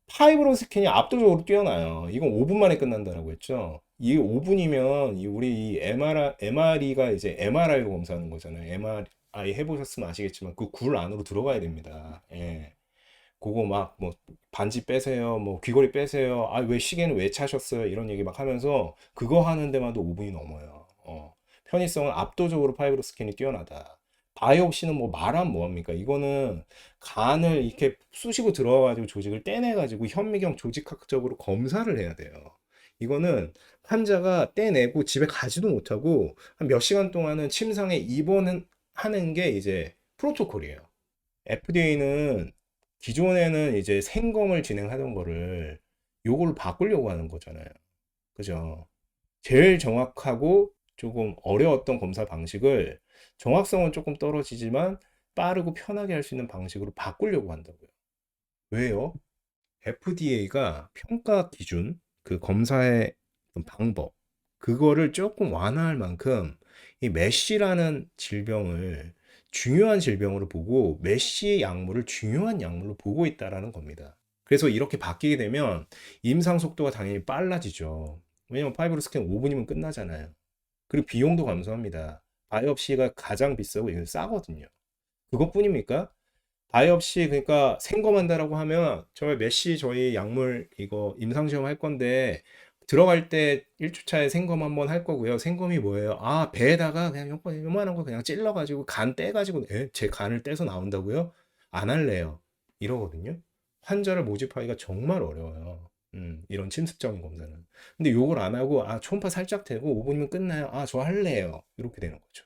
파이브로 스캔이 압도적으로 뛰어나요. 이건 5분 만에 끝난다라고 했죠. 이 5분이면 우리 이 MRI가 이제 MRI로 검사하는 거잖아요. MRI 해보셨으면 아시겠지만 그 굴 안으로 들어가야 됩니다. 예. 그거 막 뭐 반지 빼세요, 뭐 귀걸이 빼세요. 왜 시계는 왜 차셨어요? 이런 얘기 막 하면서 그거 하는 데만도 5분이 넘어요. 편의성은 압도적으로 파이브로 스캔이 뛰어나다. 바이옵시는 뭐 말하면 뭐합니까? 이거는 간을 이렇게 쑤시고 들어와가지고 조직을 떼내가지고 현미경 조직학적으로 검사를 해야 돼요. 이거는 환자가 떼내고 집에 가지도 못하고 한 몇 시간 동안은 침상에 입원은 하는 게 이제 프로토콜이에요. FDA는 기존에는 이제 생검을 진행하던 거를 요걸로 바꾸려고 하는 거잖아요. 그죠? 제일 정확하고 조금 어려웠던 검사 방식을 정확성은 조금 떨어지지만 빠르고 편하게 할 수 있는 방식으로 바꾸려고 한다고요. 왜요? FDA가 평가 기준, 그 검사의 어떤 방법, 그거를 조금 완화할 만큼 이 메쉬라는 질병을 중요한 질병으로 보고 메쉬 약물을 중요한 약물로 보고 있다라는 겁니다. 그래서 이렇게 바뀌게 되면 임상 속도가 당연히 빨라지죠. 왜냐면 파이브로 스캔 5분이면 끝나잖아요. 그리고 비용도 감소합니다. 바이옵시가 가장 비싸고 이건 싸거든요. 그것뿐입니까? 바이옵시 그러니까 생검한다라고 하면 저희 메시 저희 약물 이거 임상시험 할 건데 들어갈 때 1주차에 생검 한번 할 거고요. 생검이 뭐예요? 아, 배에다가 그냥 요만한 거 그냥 찔러가지고 간 떼가지고 제 간을 떼서 나온다고요? 안 할래요. 이러거든요. 환자를 모집하기가 정말 어려워요. 이런 침습적인 검사는. 근데 요걸 안 하고 아, 초음파 살짝 대고 5분이면 끝나요. 아, 저 할래요. 이렇게 되는 거죠.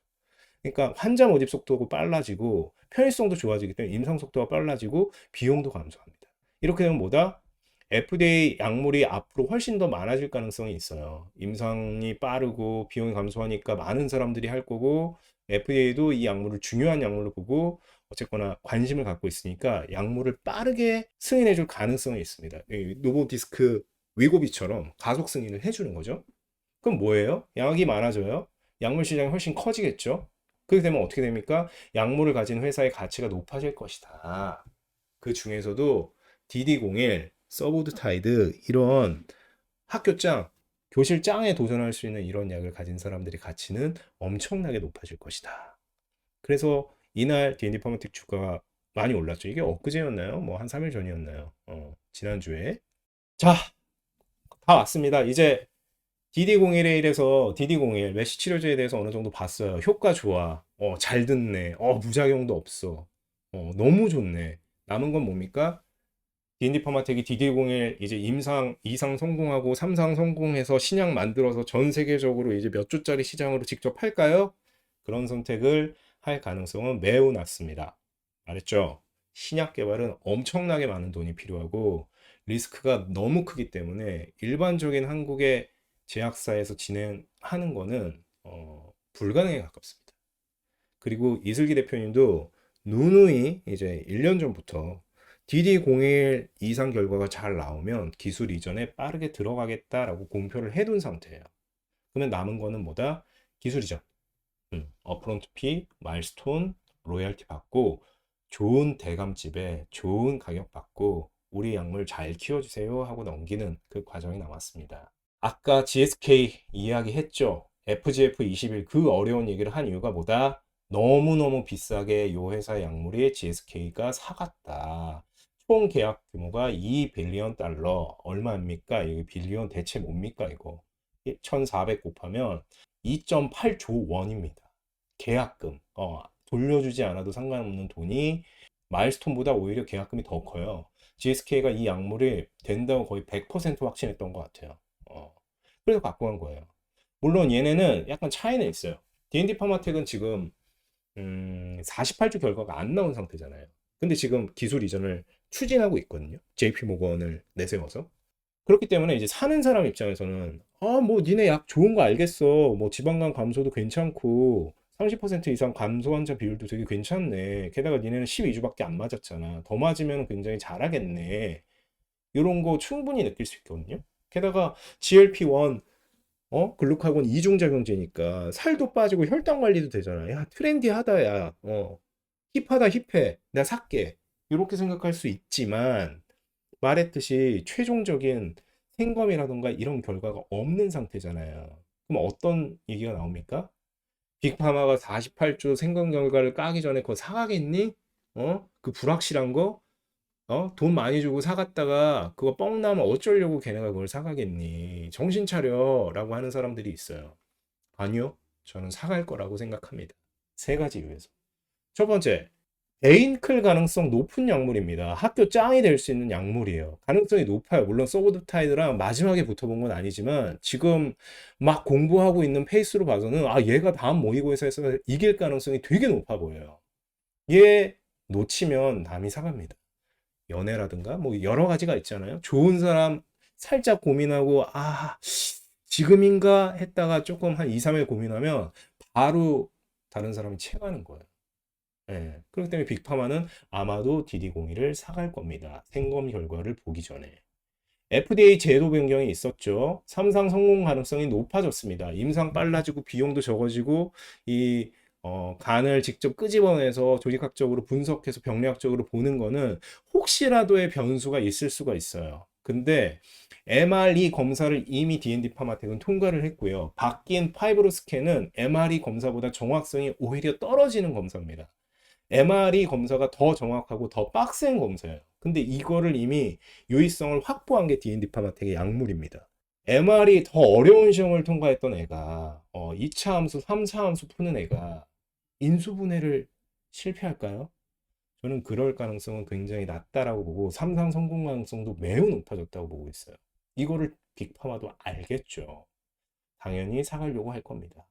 그러니까 환자 모집 속도가 빨라지고 편의성도 좋아지기 때문에 임상 속도가 빨라지고 비용도 감소합니다. 이렇게 되면 뭐다? FDA 약물이 앞으로 훨씬 더 많아질 가능성이 있어요. 임상이 빠르고 비용이 감소하니까 많은 사람들이 할 거고 FDA도 이 약물을 중요한 약물로 보고 어쨌거나 관심을 갖고 있으니까 약물을 빠르게 승인해 줄 가능성이 있습니다. 노보디스크 위고비처럼 가속 승인을 해주는 거죠. 그럼 뭐예요? 약이 많아져요. 약물 시장이 훨씬 커지겠죠. 그렇게 되면 어떻게 됩니까? 약물을 가진 회사의 가치가 높아질 것이다. 그 중에서도 DD01, 서보드타이드 이런 학교장, 교실장에 도전할 수 있는 이런 약을 가진 사람들의 가치는 엄청나게 높아질 것이다. 그래서 이날 D&D 파마틱 주가가 많이 올랐죠. 이게 엊그제였나요? 뭐 한 3일 전이었나요? 지난주에. 자, 다 왔습니다. 이제 DD01에 이래서 DD01 메시 치료제에 대해서 어느 정도 봤어요. 효과 좋아. 잘 듣네. 부작용도 없어. 너무 좋네. 남은 건 뭡니까? D&D 파마텍이 DD01 이제 임상 2상 성공하고 3상 성공해서 신약 만들어서 전 세계적으로 이제 몇 조짜리 시장으로 직접 팔까요? 그런 선택을 할 가능성은 매우 낮습니다. 알았죠? 신약 개발은 엄청나게 많은 돈이 필요하고 리스크가 너무 크기 때문에 일반적인 한국의 제약사에서 진행하는 거는 불가능에 가깝습니다. 그리고 이슬기 대표님도 누누이 이제 1년 전부터 DD01 이상 결과가 잘 나오면 기술 이전에 빠르게 들어가겠다라고 공표를 해둔 상태예요. 그러면 남은 거는 뭐다? 기술 이전. 어프론트 피, 마일스톤, 로열티 받고 좋은 대감집에 좋은 가격 받고 우리 약물 잘 키워주세요 하고 넘기는 그 과정이 남았습니다. 아까 GSK 이야기했죠. FGF21 그 어려운 얘기를 한 이유가 뭐다? 너무너무 비싸게 이 회사 약물이 GSK가 사갔다. 총 계약 규모가 2빌리언 달러. 얼마입니까? 이 빌리언 대체 뭡니까 이거? 1400 곱하면 2.8조 원입니다. 계약금. 돌려주지 않아도 상관없는 돈이 마일스톤보다 오히려 계약금이 더 커요. GSK가 이 약물이 된다고 거의 100% 확신했던 것 같아요. 그래서 갖고 간 거예요. 물론 얘네는 약간 차이는 있어요. D&D 파마텍은 지금 48주 결과가 안 나온 상태잖아요. 근데 지금 기술 이전을 추진하고 있거든요. JP 모건을 내세워서. 그렇기 때문에 이제 사는 사람 입장에서는 뭐 니네 약 좋은 거 알겠어. 뭐 지방간 감소도 괜찮고 30% 이상 감소 환자 비율도 되게 괜찮네. 게다가 니네는 12주밖에 안 맞았잖아. 더 맞으면 굉장히 잘하겠네. 이런 거 충분히 느낄 수 있거든요. 게다가 GLP-1 글루카곤 이중작용제니까 살도 빠지고 혈당 관리도 되잖아. 야, 트렌디하다, 야. 힙하다, 힙해. 내가 살게. 이렇게 생각할 수 있지만, 말했듯이 최종적인 생검이라던가 이런 결과가 없는 상태잖아요. 그럼 어떤 얘기가 나옵니까? 빅파마가 48주 생검 결과를 까기 전에 그거 사가겠니? 그 불확실한 거? 돈 많이 주고 사갔다가 그거 뻥 나면 어쩌려고 걔네가 그걸 사가겠니? 정신 차려라고 하는 사람들이 있어요. 아니요. 저는 사갈 거라고 생각합니다. 세 가지 이유에서. 첫 번째, 베인클 가능성 높은 약물입니다. 학교 짱이 될 수 있는 약물이에요. 가능성이 높아요. 물론 서브드타이드랑 마지막에 붙어본 건 아니지만 지금 막 공부하고 있는 페이스로 봐서는 얘가 다음 모의고사에서 이길 가능성이 되게 높아 보여요. 얘 놓치면 남이 사갑니다. 연애라든가 뭐 여러 가지가 있잖아요. 좋은 사람 살짝 고민하고 지금인가 했다가 조금 한 2, 3일 고민하면 바로 다른 사람이 채가는 거예요. 예. 그렇기 때문에 빅파마는 아마도 DD01을 사갈 겁니다. 생검 결과를 보기 전에. FDA 제도 변경이 있었죠. 3상 성공 가능성이 높아졌습니다. 임상 빨라지고 비용도 적어지고 이 간을 직접 끄집어내서 조직학적으로 분석해서 병리학적으로 보는 거는 혹시라도의 변수가 있을 수가 있어요. 근데 MRE 검사를 이미 D&D 파마텍은 통과를 했고요. 바뀐 파이브로 스캔은 MRE 검사보다 정확성이 오히려 떨어지는 검사입니다. MRE 검사가 더 정확하고 더 빡센 검사예요. 근데 이거를 이미 유의성을 확보한 게 D&D 파마텍의 약물입니다. MR이 더 어려운 시험을 통과했던 애가 2차 함수, 3차 함수 푸는 애가 인수분해를 실패할까요? 저는 그럴 가능성은 굉장히 낮다라고 보고 삼상 성공 가능성도 매우 높아졌다고 보고 있어요. 이거를 빅파마도 알겠죠. 당연히 사가려고 할 겁니다.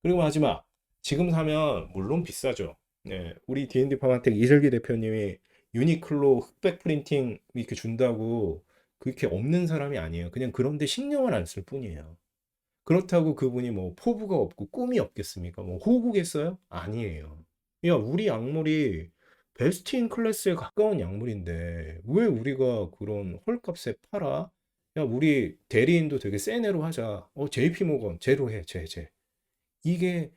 그리고 마지막, 지금 사면 물론 비싸죠. 네, 우리 D&D 파마텍 이슬기 대표님이 유니클로 흑백 프린팅 이렇게 준다고 그렇게 없는 사람이 아니에요. 그냥 그런데 신경을 안 쓸 뿐이에요. 그렇다고 그분이 뭐 포부가 없고 꿈이 없겠습니까? 뭐 호구겠어요? 아니에요. 야, 우리 약물이 베스트 인 클래스에 가까운 약물인데 왜 우리가 그런 헐값에 팔아? 야, 우리 대리인도 되게 센 애로 하자. JP 모건, 제로 해, 제. 이게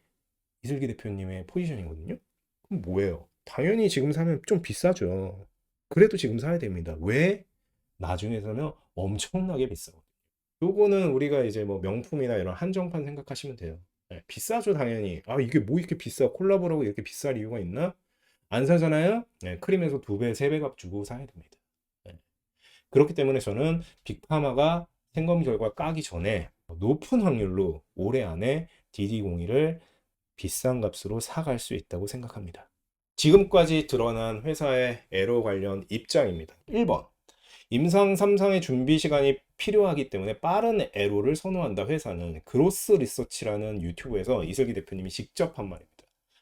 이슬기 대표님의 포지션이거든요. 그럼 뭐예요? 당연히 지금 사면 좀 비싸죠. 그래도 지금 사야 됩니다. 왜? 나중에 사면 엄청나게 비싸거든요. 요거는 우리가 이제 뭐 명품이나 이런 한정판 생각하시면 돼요. 네, 비싸죠, 당연히. 아, 이게 뭐 이렇게 비싸? 콜라보라고 이렇게 비쌀 이유가 있나? 안 사잖아요? 네, 크림에서 2배, 3배 값 주고 사야 됩니다. 네. 그렇기 때문에 저는 빅파마가 생검 결과 까기 전에 높은 확률로 올해 안에 DD01을 비싼 값으로 사갈 수 있다고 생각합니다. 지금까지 드러난 회사의 에러 관련 입장입니다. 1번. 임상 3상의 준비 시간이 필요하기 때문에 빠른 에로를 선호한다 회사는 그로스 리서치라는 유튜브에서 이슬기 대표님이 직접 한 말입니다.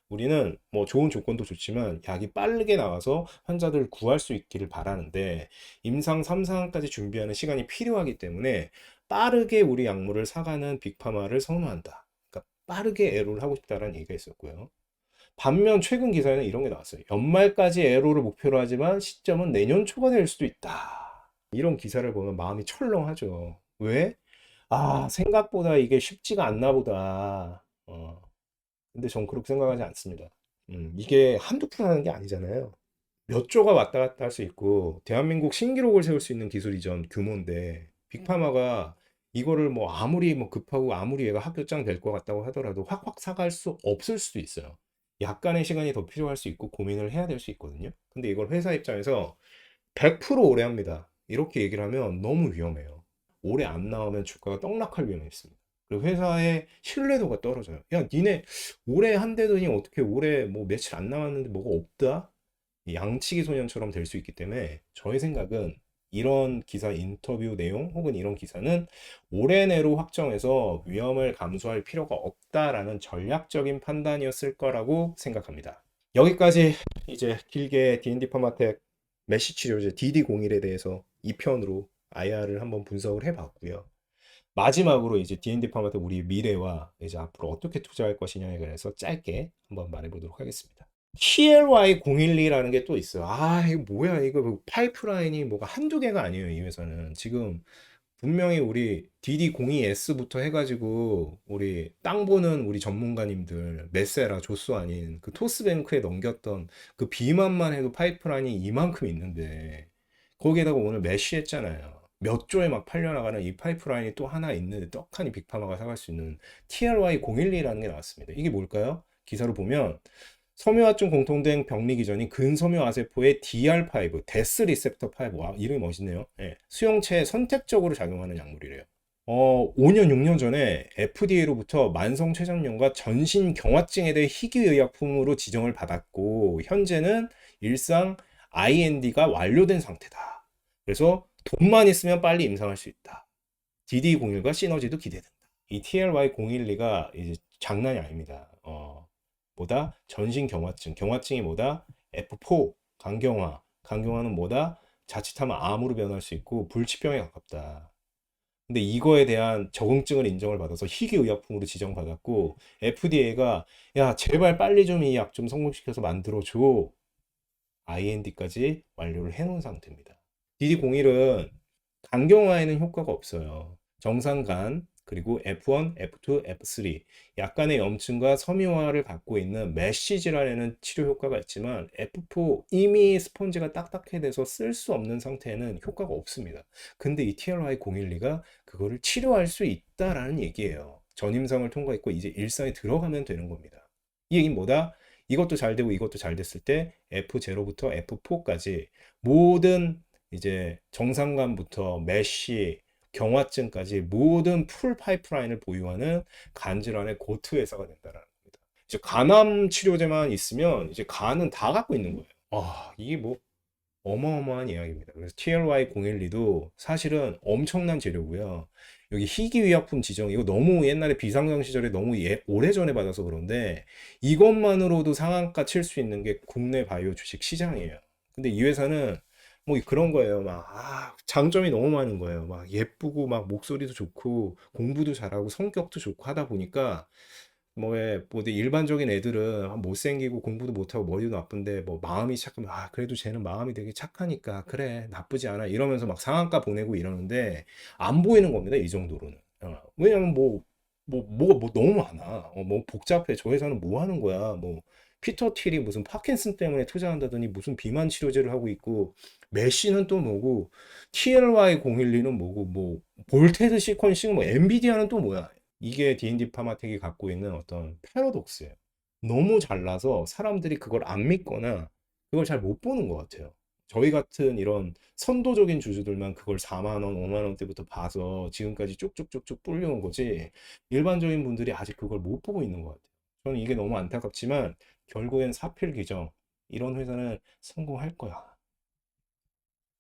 우리는 뭐 좋은 조건도 좋지만 약이 빠르게 나와서 환자들을 구할 수 있기를 바라는데 임상 3상까지 준비하는 시간이 필요하기 때문에 빠르게 우리 약물을 사가는 빅파마를 선호한다. 그러니까 빠르게 에로를 하고 싶다는 얘기가 있었고요. 반면 최근 기사에는 이런 게 나왔어요. 연말까지 에로를 목표로 하지만 시점은 내년 초가 될 수도 있다. 이런 기사를 보면 마음이 철렁하죠. 왜? 아, 생각보다 이게 쉽지가 않나 보다. 근데 전 그렇게 생각하지 않습니다. 이게 한두 푼 하는 게 아니잖아요. 몇 조가 왔다 갔다 할 수 있고, 대한민국 신기록을 세울 수 있는 기술 이전 규모인데, 빅파마가 이거를 뭐 아무리 뭐 급하고 아무리 얘가 합격장 될 것 같다고 하더라도 확확 사갈 수 없을 수도 있어요. 약간의 시간이 더 필요할 수 있고 고민을 해야 될 수 있거든요. 근데 이걸 회사 입장에서 100% 오래 합니다. 이렇게 얘기를 하면 너무 위험해요. 오래 안 나오면 주가가 떡락할 위험이 있습니다. 그리고 회사의 신뢰도가 떨어져요. 야, 니네 오래 한대더니 어떻게 올해 뭐 며칠 안 남았는데 뭐가 없다? 양치기 소년처럼 될 수 있기 때문에 저의 생각은 이런 기사 인터뷰 내용 혹은 이런 기사는 올해 내로 확정해서 위험을 감수할 필요가 없다라는 전략적인 판단이었을 거라고 생각합니다. 여기까지 이제 길게 D&D 파마텍 메시 치료제 DD01에 대해서 2편으로 IR을 한번 분석을 해봤고요. 마지막으로 이제 D&D 파마텍 우리 미래와 이제 앞으로 어떻게 투자할 것이냐에 관해서 짧게 한번 말해보도록 하겠습니다. TLY012라는 게 또 있어요. 아, 이거 뭐야? 이거 뭐 파이프라인이 뭐가 한두 개가 아니에요. 이 회사는. 지금 분명히 우리 DD02S부터 해가지고 우리 땅 보는 우리 전문가님들 메세라 조스 아닌 그 토스뱅크에 넘겼던 그 비만만 해도 파이프라인이 이만큼 있는데 거기에다가 오늘 메쉬 했잖아요. 몇 조에 막 팔려나가는 이 파이프라인이 또 하나 있는데 떡하니 빅파마가 사갈 수 있는 TLY012라는 게 나왔습니다. 이게 뭘까요? 기사로 보면 섬유화증 공통된 병리 기전인 근섬유화세포의 DR5, 데스 리셉터 5, 와, 이름이 멋있네요. 예, 수용체에 선택적으로 작용하는 약물이래요. 5년, 6년 전에 FDA로부터 만성 췌장염과 전신 경화증에 대해 희귀의약품으로 지정을 받았고, 현재는 일상 IND가 완료된 상태다. 그래서 돈만 있으면 빨리 임상할 수 있다. DD01과 시너지도 기대된다. 이 TLY012가 이제 장난이 아닙니다. 뭐다? 전신 경화증. 경화증이 뭐다? F4, 간경화. 간경화는 뭐다? 자칫하면 암으로 변할 수 있고 불치병에 가깝다. 근데 이거에 대한 적응증을 인정을 받아서 희귀의약품으로 지정받았고 FDA가 야, 제발 빨리 좀 이 약 좀 성공시켜서 만들어줘. IND까지 완료를 해놓은 상태입니다. DD01은 간경화에는 효과가 없어요. 정상간, 그리고 F1, F2, F3 약간의 염증과 섬유화를 갖고 있는 메쉬 질환에는 치료 효과가 있지만 F4 이미 스펀지가 딱딱해져서 쓸 수 없는 상태에는 효과가 없습니다. 근데 이 TLY012가 그거를 치료할 수 있다라는 얘기예요. 전임상을 통과했고 이제 일상에 들어가면 되는 겁니다. 이 얘기는 뭐다? 이것도 잘 되고 이것도 잘 됐을 때 F0부터 F4까지 모든 이제 정상간부터 메쉬, 경화증까지 모든 풀 파이프라인을 보유하는 간질환의 고트 회사가 된다라는 겁니다. 이제 간암 치료제만 있으면 이제 간은 다 갖고 있는 거예요. 이게 뭐 어마어마한 이야기입니다. 그래서 TLY012도 사실은 엄청난 재료고요. 여기 희귀의약품 지정, 이거 너무 옛날에 비상장 시절에 너무 오래전에 받아서 그런데 이것만으로도 상한가 칠 수 있는 게 국내 바이오 주식 시장이에요. 근데 이 회사는 뭐 그런 거예요. 막, 장점이 너무 많은 거예요. 막 예쁘고 막 목소리도 좋고 공부도 잘하고 성격도 좋고 하다 보니까 뭐 일반적인 애들은 못생기고 공부도 못하고 머리도 나쁜데 뭐 마음이 착하면 그래도 쟤는 마음이 되게 착하니까 그래 나쁘지 않아 이러면서 막 상한가 보내고 이러는데 안 보이는 겁니다 이 정도로는. 왜냐면 뭐가 너무 많아. 뭐 복잡해. 저 회사는 뭐 하는 거야. 뭐 피터 틸이 무슨 파킨슨 때문에 투자한다더니 무슨 비만 치료제를 하고 있고 메시는 또 뭐고 TLY012는 뭐고 뭐 볼테드 시퀀싱 뭐 엔비디아는 또 뭐야. 이게 D&D 파마텍이 갖고 있는 어떤 패러독스예요. 너무 잘나서 사람들이 그걸 안 믿거나 그걸 잘 못 보는 것 같아요. 저희 같은 이런 선도적인 주주들만 그걸 4만 원, 5만 원대부터 봐서 지금까지 쭉쭉쭉쭉 불려온 거지 일반적인 분들이 아직 그걸 못 보고 있는 것 같아요. 저는 이게 너무 안타깝지만 결국엔 사필 규정 이런 회사는 성공할 거야.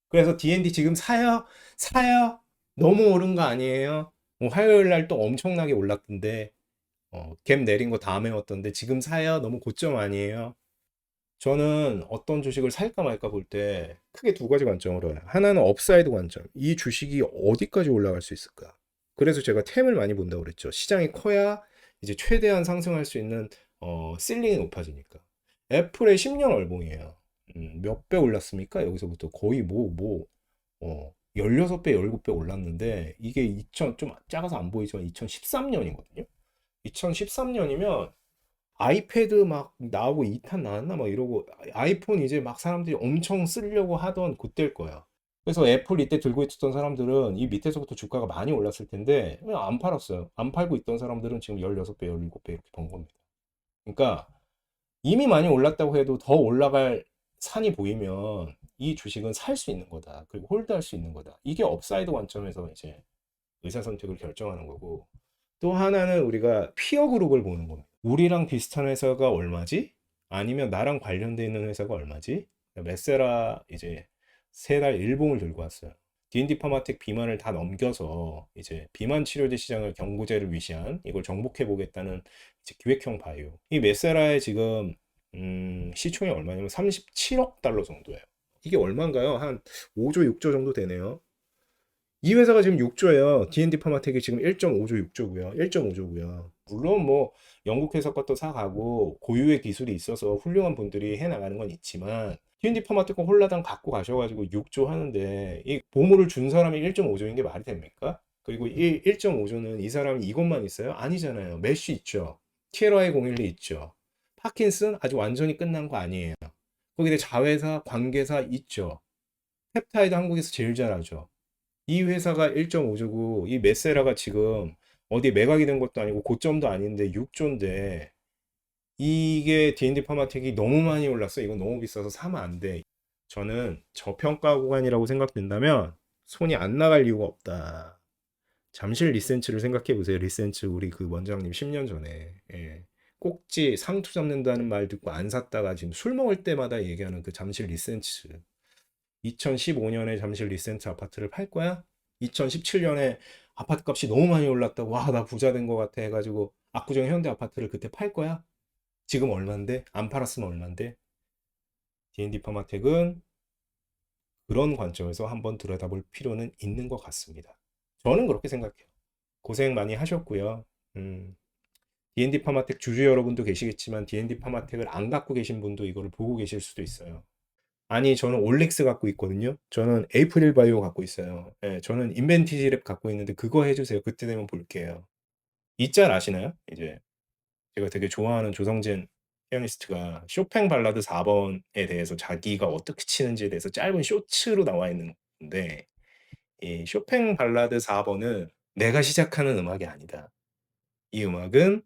그래서 D&D 지금 사요? 사요? 너무 오른 거 아니에요? 화요일 날 또 엄청나게 올랐던데 갭 내린 거 다 메웠던데 지금 사요? 너무 고점 아니에요? 저는 어떤 주식을 살까 말까 볼 때 크게 두 가지 관점으로 해요. 하나는 업사이드 관점. 이 주식이 어디까지 올라갈 수 있을까? 그래서 제가 템을 많이 본다고 그랬죠. 시장이 커야 이제 최대한 상승할 수 있는 실링이 높아지니까. 애플의 10년 월봉이에요. 몇 배 올랐습니까? 여기서부터 거의 16배, 17배 올랐는데 이게 좀 작아서 안 보이지만 2013년이거든요. 2013년이면 아이패드 막 나오고 2탄 나왔나 막 이러고 아이폰 이제 막 사람들이 엄청 쓰려고 하던 그때일 거야. 그래서 애플 이때 들고 있었던 사람들은 이 밑에서부터 주가가 많이 올랐을 텐데 그냥 안 팔았어요. 안 팔고 있던 사람들은 지금 16배, 17배 이렇게 번 겁니다. 그러니까 이미 많이 올랐다고 해도 더 올라갈 산이 보이면 이 주식은 살 수 있는 거다. 그리고 홀드할 수 있는 거다. 이게 업사이드 관점에서 이제 의사 선택을 결정하는 거고 또 하나는 우리가 피어 그룹을 보는 겁니다. 우리랑 비슷한 회사가 얼마지? 아니면 나랑 관련돼 있는 회사가 얼마지? 메세라 이제 세 달 일봉을 들고 왔어요. D&D 파마텍 비만을 다 넘겨서 이제 비만 치료제 시장을 경고제를 위시한 이걸 정복해 보겠다는 이제 기획형 바이오. 이 메세라의 지금 시총이 얼마냐면 37억 달러 정도예요. 이게 얼마인가요? 한 5조, 6조 정도 되네요. 이 회사가 지금 6조예요. D&D 파마텍이 지금 1.5조, 6조고요. 1.5조고요. 물론 뭐 영국 회사 것도 사가고 고유의 기술이 있어서 훌륭한 분들이 해나가는 건 있지만 D&D 파마텍 거 홀라당 갖고 가셔가지고 6조 하는데 이 보물을 준 사람이 1.5조인 게 말이 됩니까? 그리고 1.5조는 이 사람이 이것만 있어요? 아니잖아요. 메쉬 있죠. TLY012 있죠. 파킨슨 아직 완전히 끝난 거 아니에요. 거기에 자회사, 관계사 있죠. 펩타이드 한국에서 제일 잘하죠. 이 회사가 1.5조고 이 메세라가 지금 어디 매각이 된 것도 아니고 고점도 아닌데 6조인데 이게 D&D 파마텍이 너무 많이 올랐어. 이거 너무 비싸서 사면 안 돼. 저는 저평가 구간이라고 생각된다면 손이 안 나갈 이유가 없다. 잠실 리센츠를 생각해 보세요. 리센츠 우리 그 원장님 10년 전에 꼭지 상투 잡는다는 말 듣고 안 샀다가 지금 술 먹을 때마다 얘기하는 그 잠실 리센츠. 2015년에 잠실 리센트 아파트를 팔 거야? 2017년에 아파트 값이 너무 많이 올랐다고 와, 나 부자 된 것 같아 해가지고 압구정 현대 아파트를 그때 팔 거야? 지금 얼만데? 안 팔았으면 얼만데? D&D 파마텍은 그런 관점에서 한번 들여다볼 필요는 있는 것 같습니다. 저는 그렇게 생각해요. 고생 많이 하셨고요. D&D 파마텍 주주 여러분도 계시겠지만 D&D 파마텍을 안 갖고 계신 분도 이거를 보고 계실 수도 있어요. 아니, 저는 올릭스 갖고 있거든요. 저는 에이프릴 바이오 갖고 있어요. 저는 인벤티지 랩 갖고 있는데 그거 해주세요. 그때 되면 볼게요. 이 짤 아시나요? 이제 제가 되게 좋아하는 조성진 피아니스트가 쇼팽 발라드 4번에 대해서 자기가 어떻게 치는지에 대해서 짧은 쇼츠로 나와 있는 건데 이 쇼팽 발라드 4번은 내가 시작하는 음악이 아니다. 이 음악은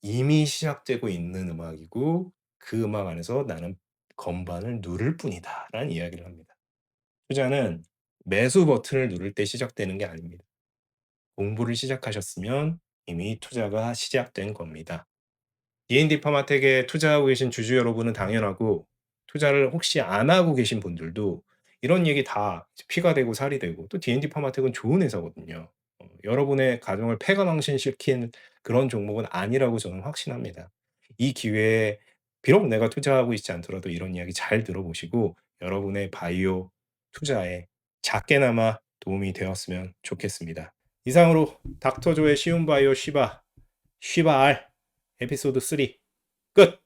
이미 시작되고 있는 음악이고 그 음악 안에서 나는 건반을 누를 뿐이다 라는 이야기를 합니다. 투자는 매수 버튼을 누를 때 시작되는 게 아닙니다. 공부를 시작하셨으면 이미 투자가 시작된 겁니다. D&D 파마텍에 투자하고 계신 주주 여러분은 당연하고 투자를 혹시 안 하고 계신 분들도 이런 얘기 다 피가 되고 살이 되고 또 D&D 파마텍은 좋은 회사거든요. 여러분의 가정을 패가망신시킨 그런 종목은 아니라고 저는 확신합니다. 이 기회에 비록 내가 투자하고 있지 않더라도 이런 이야기 잘 들어보시고 여러분의 바이오 투자에 작게나마 도움이 되었으면 좋겠습니다. 이상으로 닥터조의 쉬운 바이오 쉬바 R 에피소드 3 끝!